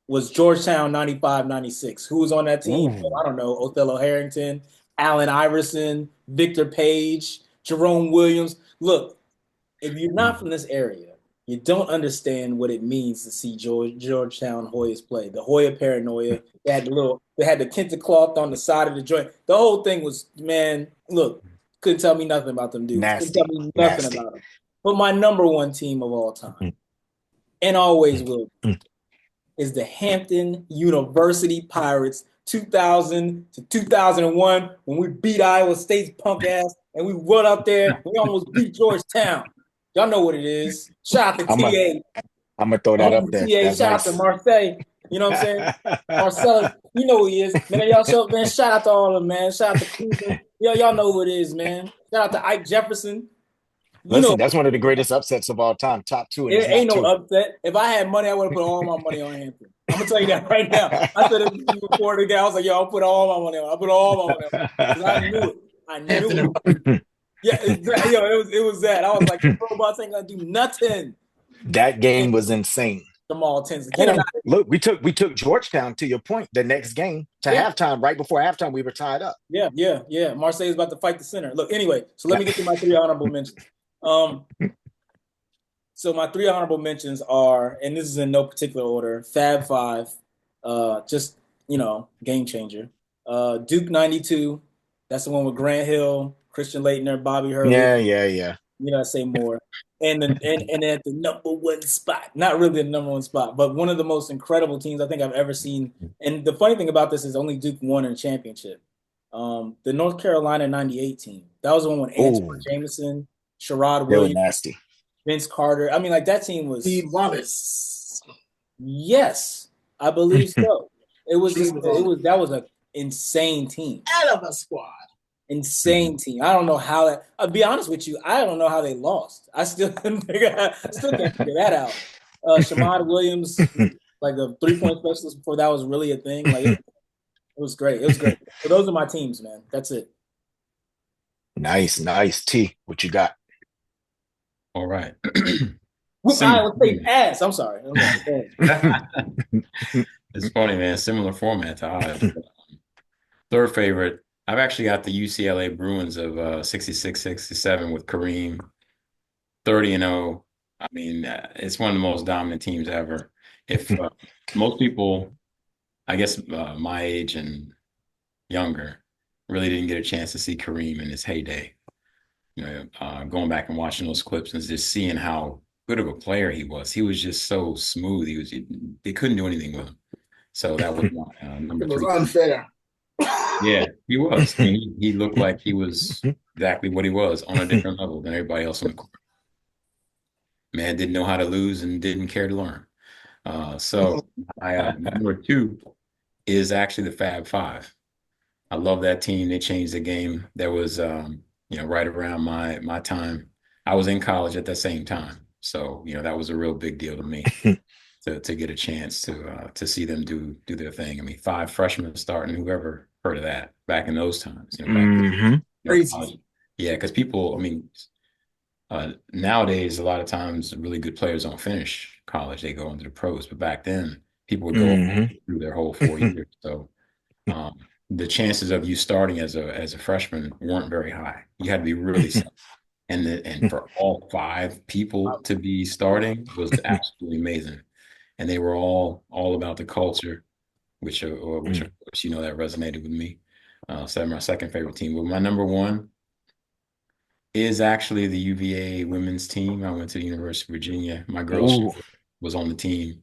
was Georgetown 95-96. Who was on that team? I don't know. Othello Harrington, Allen Iverson, Victor Page, Jerome Williams. Look, if you're not from this area, you don't understand what it means to see Georgetown Hoyas play. The Hoya paranoia. They had the tinted cloth on the side of the joint. The whole thing was, man, look, couldn't tell me nothing about them dudes. Couldn't tell me nothing about them. But my number one team of all time, and always will be, is the Hampton University Pirates 2000 to 2001 when we beat Iowa State's punk ass and we run up there. We almost beat Georgetown. Y'all know what it is. Shout out to TA. I'm going to throw that up there. TA, shout out to Marseille. You know what I'm saying? Marcellus, you know who he is. Man, man, shout out to all of them, man. Shout out to Cleveland. Y'all know who it is, man. Shout out to Ike Jefferson. You know, Listen, that's one of the greatest upsets of all time. Top two, and it's it not ain't no two. upset. If I had money, I would have put all my money on Hampton. I'm gonna tell you that right now. I said it before the game. I was like, yo, I'll put all my money on. I put all my money on. Because I knew it. I knew it. Yeah, exactly. Yo, it was that. I was like, the robots ain't gonna do nothing. That game And was insane. Jamal Tinsley. Get him And out of look, we took Georgetown, to your point, the next game to here. halftime. Right before halftime, we were tied up. Yeah. Marseille's about to fight the center. Look, anyway, so let me get to my 3 honorable mentions. So my 3 honorable mentions are, and this is in no particular order, Fab Five, just, game changer. Duke 92, that's the one with Grant Hill, Christian Laettner, Bobby Hurley. Yeah. I say more. And at the number one spot, not really the number one spot, but one of the most incredible teams I think I've ever seen. And the funny thing about this is only Duke won in a championship. The North Carolina 98 team. That was the one with Antoine Jameson, Sherrod they were Williams, nasty. Vince Carter. I mean, like that team was. Steve Wallace. Yes, I believe so. That was an insane team. Out of a squad. Insane team. I don't know how that. I'll be honest with you. I don't know how they lost. I still can't figure that out. Shamad Williams, like a 3-point specialist before that was really a thing. Like it was great. It was great. So those are my teams, man. That's it. Nice. T, what you got? All right. Whoop Iowa State ass. I'm sorry. It's funny, man. Similar format to ours. Third favorite, I've actually got the UCLA Bruins of 66-67 with Kareem, 30-0. I mean, it's one of the most dominant teams ever. If most people, I guess my age and younger, really didn't get a chance to see Kareem in his heyday. Going back and watching those clips and just seeing how good of a player he was. He was just so smooth. They couldn't do anything with him. So that was my number 3. It was unfair. Yeah, he was. I mean, he looked like he was exactly what he was, on a different level than everybody else on the court. Man didn't know how to lose and didn't care to learn. So my number 2 is actually the Fab Five. I love that team. They changed the game. That was right around my time. I was in college at the same time, so that was a real big deal to me to get a chance to see them do their thing. I mean, 5 freshmen starting. Whoever heard of that back in those times? Crazy. Yeah, because people. I mean, nowadays a lot of times really good players don't finish college; they go into the pros. But back then, people would go through their whole 4 years. So the chances of you starting as a freshman weren't very high. You had to be really solid. And for all 5 people to be starting was absolutely amazing. And they were all about the culture, which of course, that resonated with me. So my second favorite team. But my number 1 is actually the UVA women's team. I went to the University of Virginia. My girl was on the team,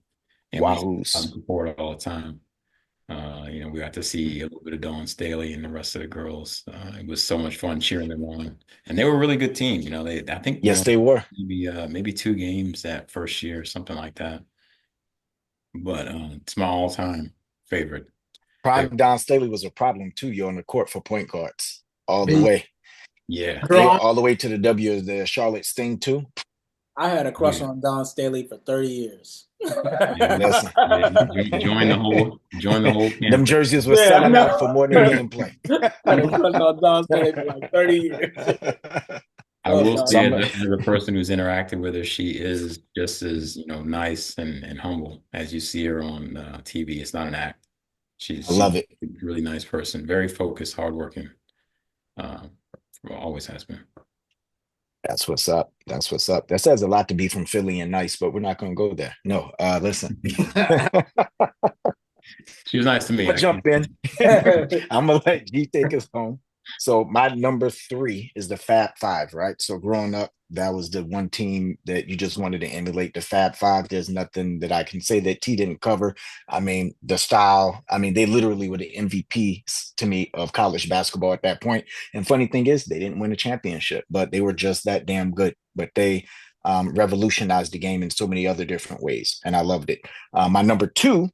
and we support all the time. We got to see a little bit of Dawn Staley and the rest of the girls. It was so much fun cheering them on, and they were a really good team. I think they were maybe 2 games that first year, something like that. But it's my all-time favorite. Prime Dawn Staley was a problem too. You're on the court for point guards all the way. Yeah, all the way to the W. The Charlotte Sting too. I had a crush on Dawn Staley for 30 years. Listen, join the whole campus. Them jerseys were selling out for more than gameplay. I had a crush on Dawn Staley for like 30 years. I will say, as a person who's interacted with her, she is just as nice and humble as you see her on TV. It's not an act. She's a really nice person, very focused, hardworking. Always has been. That's what's up. That says a lot to be from Philly and nice, but we're not going to go there. No, listen. She was nice to me. I'll jump in. I'm going to let G take us home. So my number 3 is the Fab Five, right? So growing up, that was the one team that you just wanted to emulate, the Fab Five. There's nothing that I can say that T didn't cover. I mean, the style, they literally were the MVPs to me of college basketball at that point. And funny thing is, they didn't win a championship, but they were just that damn good. But they revolutionized the game in so many other different ways, and I loved it. My number 2,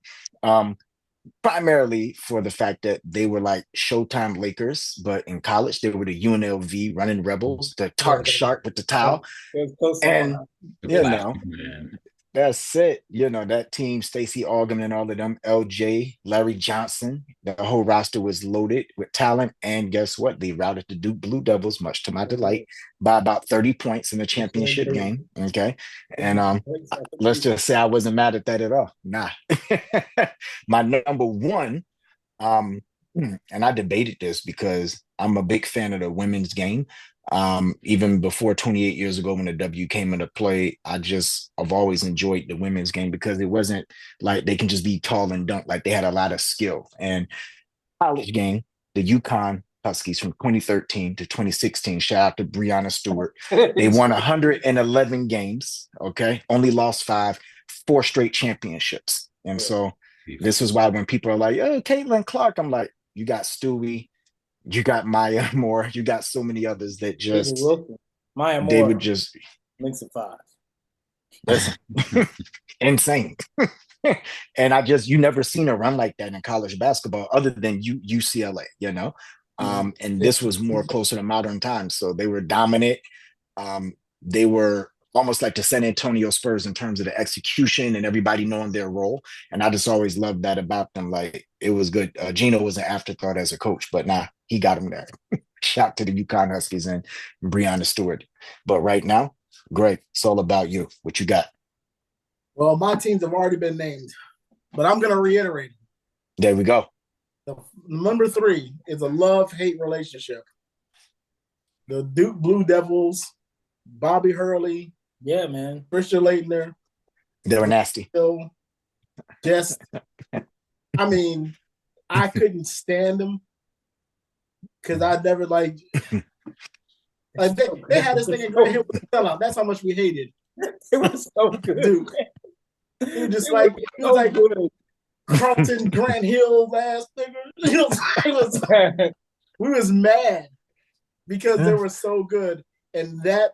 primarily for the fact that they were like Showtime Lakers, but in college they were the UNLV running Rebels, the Tark Shark with the towel. It was close And on. The you plastic know, man. that's it. You know, that team, Stacey Augman and all of them, LJ, Larry Johnson, the whole roster was loaded with talent. And guess what? They routed the Duke Blue Devils, much to my delight, by about 30 points in the championship game. Okay. And let's just say I wasn't mad at that at all. Nah. My number one, um, and I debated this because I'm a big fan of the women's game. Even before 28 years ago when the W came into play, I've always enjoyed the women's game because it wasn't like they can just be tall and dunk, like they had a lot of skill. And college game, the UConn Huskies from 2013 to 2016, shout out to Breonna Stewart. They won 111 games, okay, only lost 5, 4 straight championships. And so this is why when people are like, oh, Caitlin Clark, I'm like, you got Stewie, you got Maya Moore, you got so many others that just Maya Moore, they would just links of 5. listen, insane. And you never seen a run like that in college basketball other than UCLA, you know. And this was more closer to modern times. So they were dominant. They were almost like the San Antonio Spurs in terms of the execution and everybody knowing their role. And I just always loved that about them. Like it was good. Gino was an afterthought as a coach, but nah, he got him there. Shout to the UConn Huskies and Breonna Stewart. But right now, Greg, it's all about you. What you got? Well, my teams have already been named, but I'm going to reiterate. There we go. The number 3 is a love-hate relationship. The Duke Blue Devils, Bobby Hurley, yeah, man, Christian Laettner. They were nasty. Just, I mean, I couldn't stand them because I never like they had this thing in Grant Hill with the sellout. That's how much we hated. It was so good. Dude. It was just like it was like good. Carlton Grant Hill ass nigga. We was mad because they were so good. And the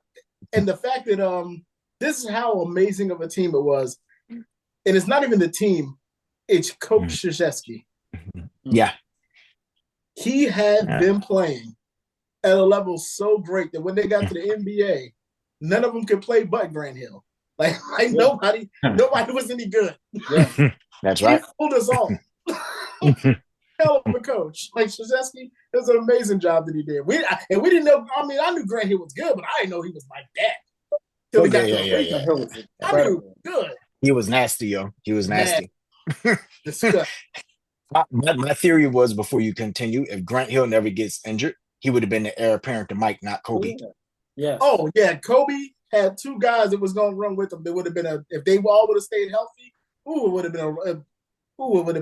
fact that this is how amazing of a team it was. And it's not even the team, it's Coach Krzyzewski. Yeah. He had them playing at a level so great that when they got to the NBA, none of them could play but Grant Hill. Like nobody was any good. Yeah. That's right. He fooled us all. Hell of a coach. Like Krzyzewski, it was an amazing job that he did. We didn't know. I mean, I knew Grant Hill was good, but I didn't know he was like that. Till he got to the I knew good. He was nasty, yo. He was nasty. My theory was, before you continue, if Grant Hill never gets injured, he would have been the heir apparent to Mike, not Kobe. Yeah. Oh yeah, Kobe had 2 guys that was going to run with him. It would have been if they all would have stayed healthy. It would have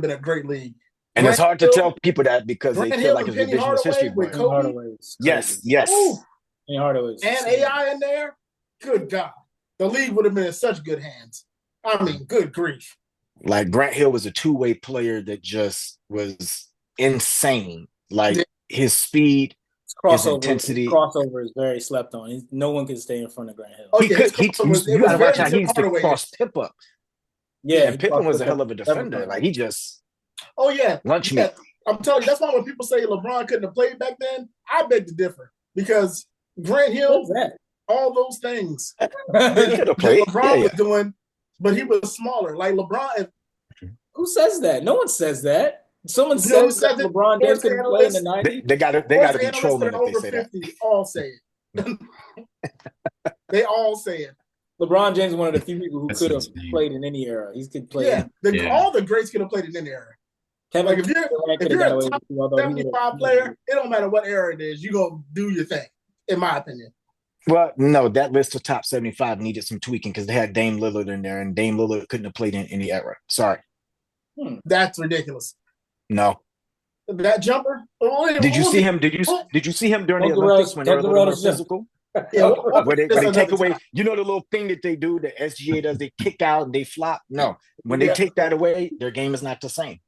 been a great league. And Grant it's hard to tell people that because Grant they feel Hill like it's Penny revisionist history. with Kobe. Yes. Penny Hardaway. And AI in there. Good God. The league would have been in such good hands. I mean, good grief. Like Grant Hill was a 2-way player that just was insane. Like his speed, his intensity. His crossover is very slept on. No one can stay in front of Grant Hill. You gotta watch how he used to cross tip up. Yeah, and Pippen was a hell of a defender. Like he just lunch meat. I'm telling you, that's why when people say LeBron couldn't have played back then, I beg to differ. Because Grant Hill, all those things that LeBron was doing, but he was smaller. Like LeBron. Who says that? No one says that. Someone says that LeBron James couldn't play in the 90s. They got to be trolling if they say 50 that. All say it. They all say it. LeBron James is one of the few people who could have played in any era. He could play. All the greats could have played in any era. Like if you're a top 75 player, it don't matter what era it is. You go do your thing, in my opinion. Well, no, that list of top 75 needed some tweaking because they had Dame Lillard in there, and Dame Lillard couldn't have played in any era. Sorry. That's ridiculous. No. That jumper? Did you see him? Did you see him during the Olympics when they were a little more physical? Yeah, where they take away, the little thing that they do, the SGA does, they kick out and they flop. No, when they take that away, their game is not the same.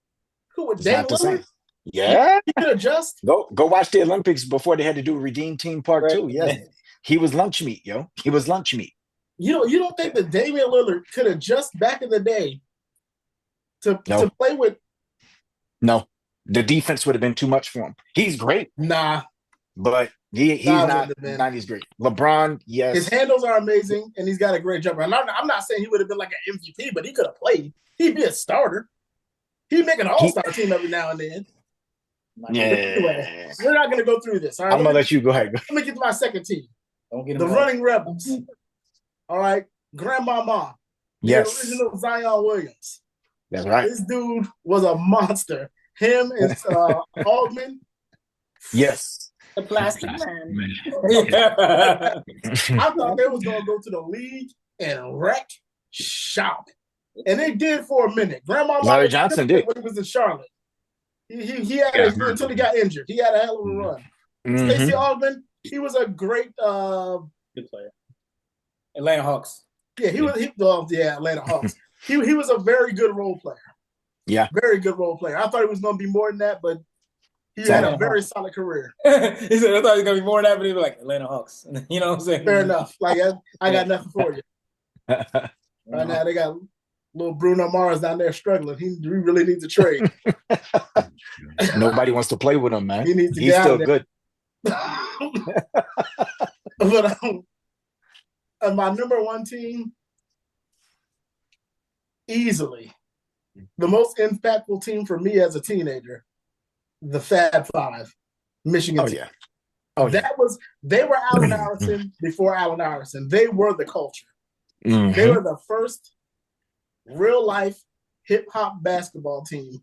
It's not the same. Yeah. He could adjust. Go watch the Olympics before they had to do Redeem Team Part 2. Yeah. He was lunch meat, yo. He was lunch meat. You don't think that Damian Lillard could adjust back in the day to play with No, the defense would have been too much for him. He's great, Nah, but he's nah, it not. wouldn't have been. Not he's great. LeBron, His yes. handles are amazing, and he's got a great jumper. I'm not saying he would have been like an MVP, but he could have played. He'd be a starter. He'd make an all-star team every now and then. Yeah. Anyway, we're not going to go through this. All right, I'm gonna let you go ahead. Let me get to my second team. Don't get him The wrong. Running Rebels. All right, Grandmama. The Yes, original Zion Williams. that's right. This dude was a monster. Him and Altman. Yes. The plastic man. I thought they was gonna go to the league and wreck shop, and they did for a minute. Grandma Larry Johnson did when he was in Charlotte. He had until he got injured. He had a hell of a run. Stacey Augmon, he was a great Good player. Atlanta Hawks. Yeah, Atlanta Hawks. He was a very good role player. Yeah. Very good role player. I thought he was gonna be more than that, but he had a very solid career. He said, I thought he was going to be more than that, but he was like, Atlanta Hawks. You know what I'm saying? Fair enough. Like, I got nothing for you. Right now, they got little Bruno Mars down there struggling. He really needs a trade. Nobody wants to play with him, man. He needs to He's get still out of good. But my number one team, easily, the most impactful team for me as a teenager, the Fab Five, Michigan team. They were Allen Iverson before Allen Iverson. They were the culture. Mm-hmm. They were the first real life hip hop basketball team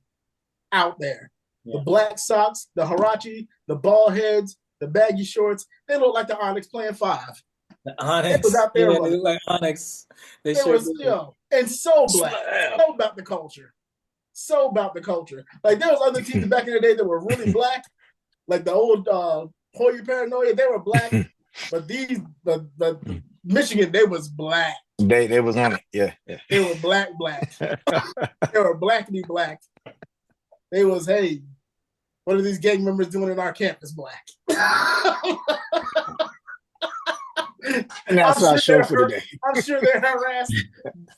out there. Yeah. The black socks, the Huarache, the ball heads, the baggy shorts. They look like the Onyx playing five. The Onyx. It was out there. Yeah, they look like Onyx. And so black. So about the culture. So about the culture. Like there was other teams back in the day that were really black, like the old Hoya Paranoia. They were black, but the Michigan, they was black. They was on it. Yeah. They were black. They were blackity black. They was, hey, what are these gang members doing in our campus? Black. And that's our show for today. I'm sure they're harassed.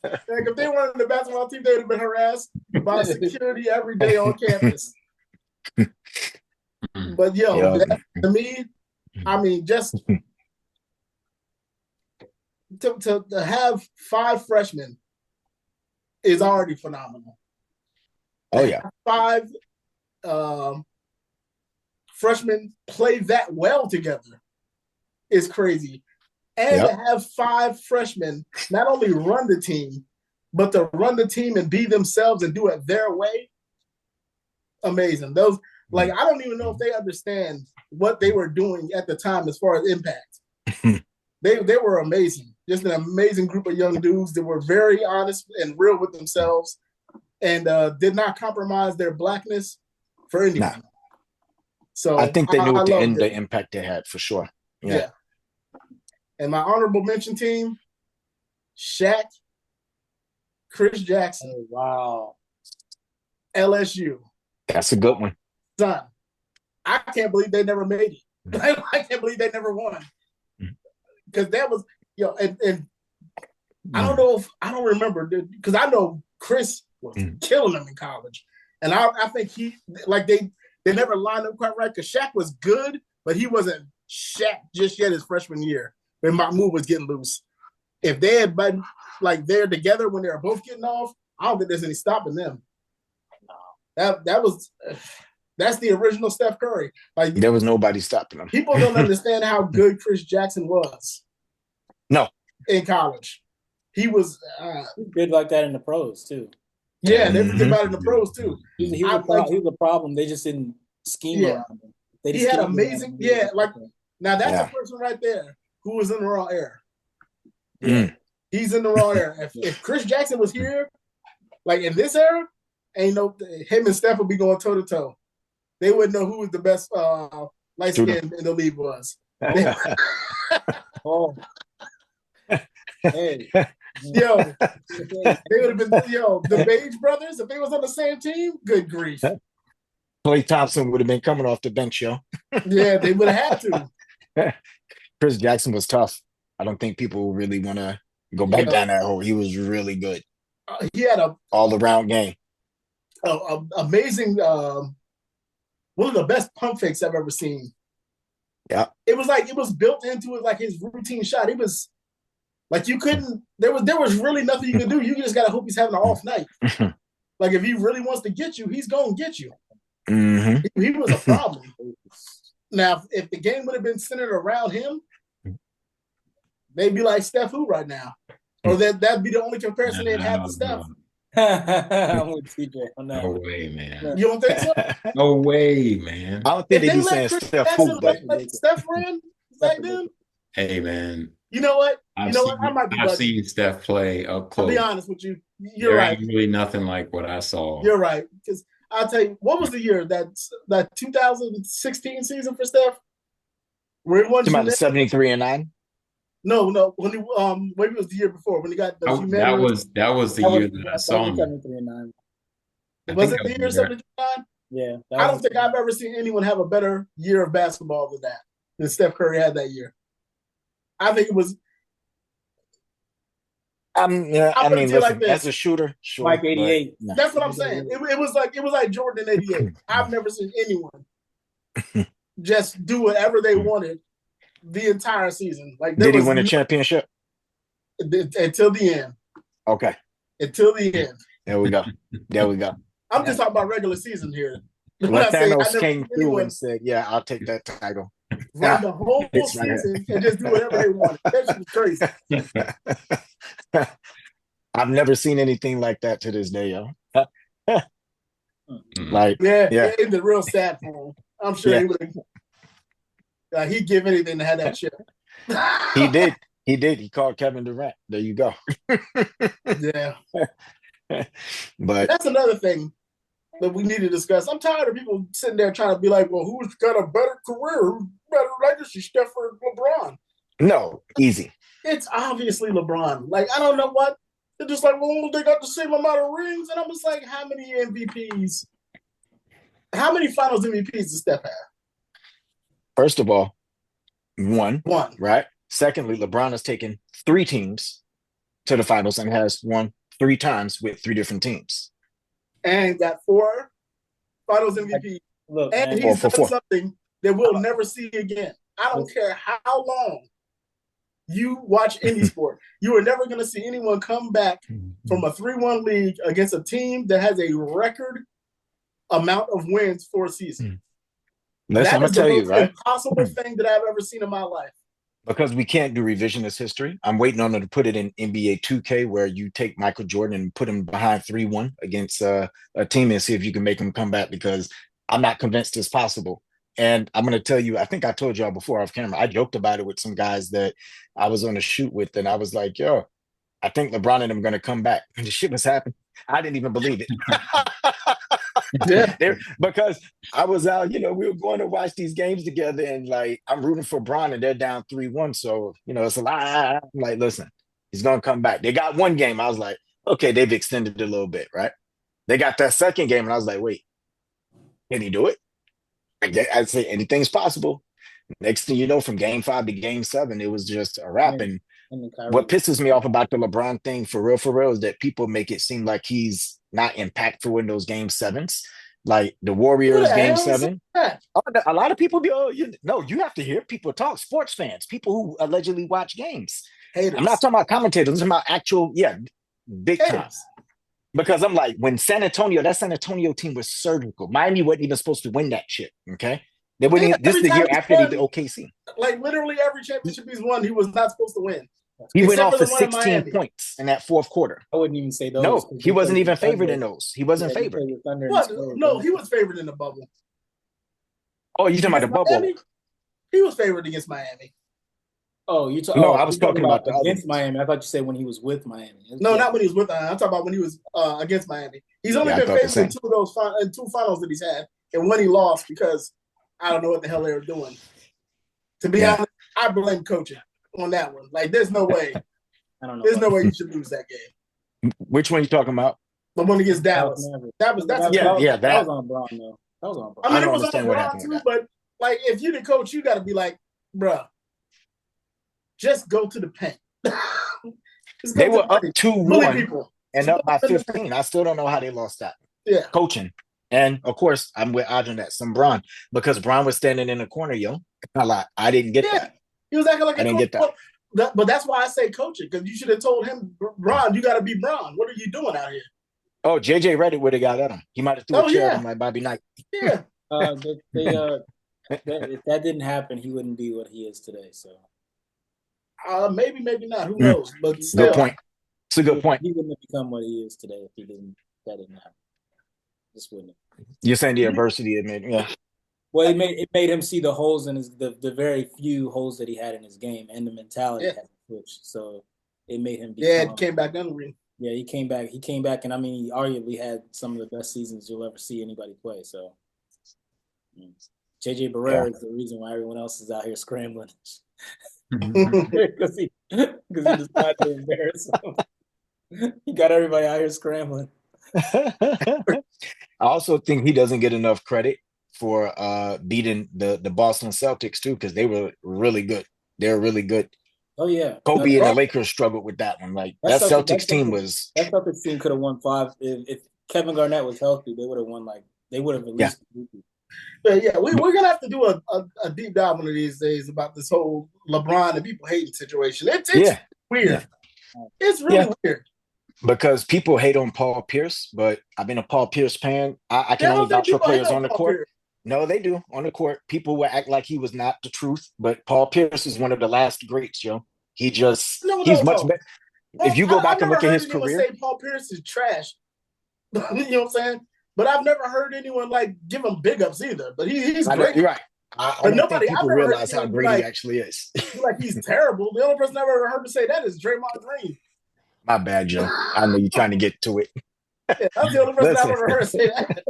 Like if they weren't in the basketball team, they would have been harassed by security every day on campus. But to me, I mean, just to have 5 freshmen is already phenomenal. Oh yeah, 5 freshmen play that well together is crazy. And to have 5 freshmen not only run the team, but to run the team and be themselves and do it their way, amazing. Those, like, I don't even know if they understand what they were doing at the time as far as impact. They were amazing. Just an amazing group of young dudes that were very honest and real with themselves and did not compromise their blackness for anything. Nah. So I think they knew at the end the impact they had for sure. Yeah. And my honorable mention team, Shaq, Chris Jackson. Oh, wow. LSU. That's a good one. Son, I can't believe they never made it. I can't believe they never won. Because that was, and I don't know if, I don't remember, because I know Chris was killing them in college. And I think they never lined up quite right because Shaq was good, but he wasn't Shaq just yet his freshman year when Mahmoud was getting loose. If they had been like they're together when they were both getting off, I don't think there's any stopping them. That's the original Steph Curry. Like there was nobody stopping him. People don't understand how good Chris Jackson was. No, in college, he was good like that in the pros too. Yeah, they forget about it in the pros too. He was a problem. They just didn't scheme around him. He had amazing. Now that's a person right there who was in the wrong era. He's in the wrong era. If Chris Jackson was here, like in this era, him and Steph would be going toe to toe. They wouldn't know who was the best light skin in the league was. Oh, hey, they would have been the Page brothers if they was on the same team. Good grief. Klay Thompson would have been coming off the bench, Yeah, they would have had to. Chris Jackson was tough. I don't think people really want to go back down that hole. He was really good. He had a all-around game. amazing. One of the best pump fakes I've ever seen. Yeah. It was built into it like his routine shot. It was like you couldn't. There was really nothing you could do. You just gotta hope he's having an off night. Like if he really wants to get you, he's gonna get you. Mm-hmm. He was a problem. Now, if the game would have been centered around him, they'd be like Steph who right now, or that'd be the only comparison they'd have to Steph. I'm with TJ on that. No way, man. You don't think so? No way, man. I don't think If they be let saying Chris Steph Jackson who, but like Steph ran back then, Hey, man. you know what? I've I might be I've bugging. seen Steph play up I'll close. be honest with you. You're There right. ain't really nothing like what I saw. You're right. Because I'll tell you, what was the year that 2016 season for Steph? Where he won about the 73-9. No. When he maybe it was the year before when he got the That was the year that I saw him. 73-9. Was it the year 73-9? Yeah. I don't think I've ever seen anyone have a better year of basketball than Steph Curry had that year. I think it was. I mean, listen, like as a shooter, sure, Mike 88. But, That's what I'm saying. It was like Jordan 88. I've never seen anyone just do whatever they wanted the entire season. Like did he win a championship? Until the end. Okay. Until the end. There we go. I'm just talking about regular season here. Thanos came through and said, "Yeah, I'll take that title." Run the whole season and just do whatever they want. That's crazy. I've never seen anything like that to this day, yo. Yeah, it's a real sad for him. I'm sure he would. He'd give anything to have that chip. He did. He called Kevin Durant. There you go. Yeah. But that's another thing that we need to discuss. I'm tired of people sitting there trying to be like, well, who's got a better career? Who's better legacy, Steph or LeBron? No, easy. It's obviously LeBron. Like, I don't know what. They're just like, well, they got the same amount of rings. And I'm just like, how many MVPs? How many finals MVPs does Steph have? First of all, one. Right? Secondly, LeBron has taken 3 teams to the finals and has won 3 times with 3 different teams. And got 4 finals MVP. Look, and man, he's done something that we'll never see again. I don't care how long you watch any sport. You are never going to see anyone come back from a 3-1 league against a team that has a record amount of wins for a season. Listen, I'm going to tell you, right? Impossible thing that I've ever seen in my life. Because we can't do revisionist history. I'm waiting on them to put it in NBA 2K where you take Michael Jordan and put him behind 3-1 against a team and see if you can make him come back, because I'm not convinced it's possible. And I'm going to tell you, I think I told y'all before off camera, I joked about it with some guys that I was on a shoot with, and I was like, yo, I think LeBron and them are going to come back. And the shit was happening. I didn't even believe it. Because I was out, we were going to watch these games together, and like I'm rooting for Bron and they're down 3-1. So, it's a lot. I'm like, listen, he's gonna come back. They got one game. I was like, okay, they've extended it a little bit, right? They got that second game, and I was like, wait, can he do it? I'd say anything's possible. Next thing you know, from game 5 to game 7, it was just a wrap. And what pisses me off about the LeBron thing for real is that people make it seem like he's not impactful in those game 7s. Like the Warriors game 7. A lot of people go, you have to hear people talk, sports fans, people who allegedly watch games. Haters. I'm not talking about commentators, I'm talking about actual, big time. Because I'm like, when that San Antonio team was surgical. Miami wasn't even supposed to win that shit, okay? They wouldn't. This is the year after they did OKC. Like literally every championship he's won, he was not supposed to win. He went off for 16 points in that fourth quarter. I wouldn't even say those. No, he wasn't even favored in those. He wasn't favored. No, he was favored in the bubble. Oh, you talking about the bubble? Miami? He was favored against Miami. Oh, you talking? No, I was talking about against Miami. I thought you said when he was with Miami. No, not when he was with Miami. I'm talking about when he was against Miami. He's only been favored in 2 of those 2 finals that he's had, and one he lost because I don't know what the hell they were doing. To be honest, I blame coaching on that one. Like, there's no way. I don't know. There's no way you should lose that game. Which one are you talking about? The one against Dallas. That was on Brown though. That was on Brown. I mean, it was on Brown too, but like, if you're the coach, you got to be like, bruh, just go to the paint. They were up 2-1 and up by 15. I still don't know how they lost that. Yeah. coaching. And of course, I'm with Adrian that some Bron, because Bron was standing in the corner, yo. I didn't get that. He was acting like I a didn't coach. get that. But that's why I say coaching, because you should have told him, Bron, you got to be Bron. What are you doing out here? Oh, JJ Reddick would have got at him. He might have threw a chair at him like Bobby Knight. Yeah. If that didn't happen, he wouldn't be what he is today. So maybe not. Who knows? But still. Good point. It's a good point. He wouldn't have become what he is today if that didn't happen. Just wouldn't have. You're saying the adversity it made, yeah. Well, it made him see the holes in the very few holes that he had in his game, and the mentality had switched. So it made him become. Yeah, he came back hungry. Yeah, he came back, and I mean, he arguably had some of the best seasons you'll ever see anybody play. So, JJ Barrera is the reason why everyone else is out here scrambling because he decided to embarrass him. He got everybody out here scrambling. I also think he doesn't get enough credit for beating the Boston Celtics too, because they were really good. They're really good. Oh yeah, Kobe and the Lakers struggled with that one. Like that Celtics team was. That Celtics team could have won 5 if Kevin Garnett was healthy. They would have won. They would have at least. Yeah, we're gonna have to do a deep dive one of these days about this whole LeBron and people hating situation. It's weird. Yeah. It's really weird. Because people hate on Paul Pierce, but I've been a Paul Pierce fan. I can only vouch for players on the court. Pierce. No, they do. On the court, people will act like he was not the truth, but Paul Pierce is one of the last greats, yo. He's much better. If you go back and look at his career, say Paul Pierce is trash. You know what I'm saying? But I've never heard anyone give him big ups either. But he's great. You're right. I don't think people realize how great he actually is. He's terrible. The only person I've ever heard me say that is Draymond Green. My bad, Joe. I know you're trying to get to it. Yeah, that's the only person I've ever heard say that.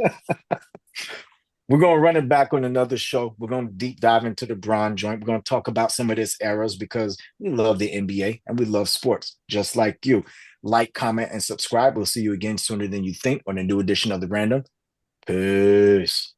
We're going to run it back on another show. We're going to deep dive into the Bron joint. We're going to talk about some of this eras because we love the NBA and we love sports, just like you. Like, comment, and subscribe. We'll see you again sooner than you think on a new edition of The Random. Peace.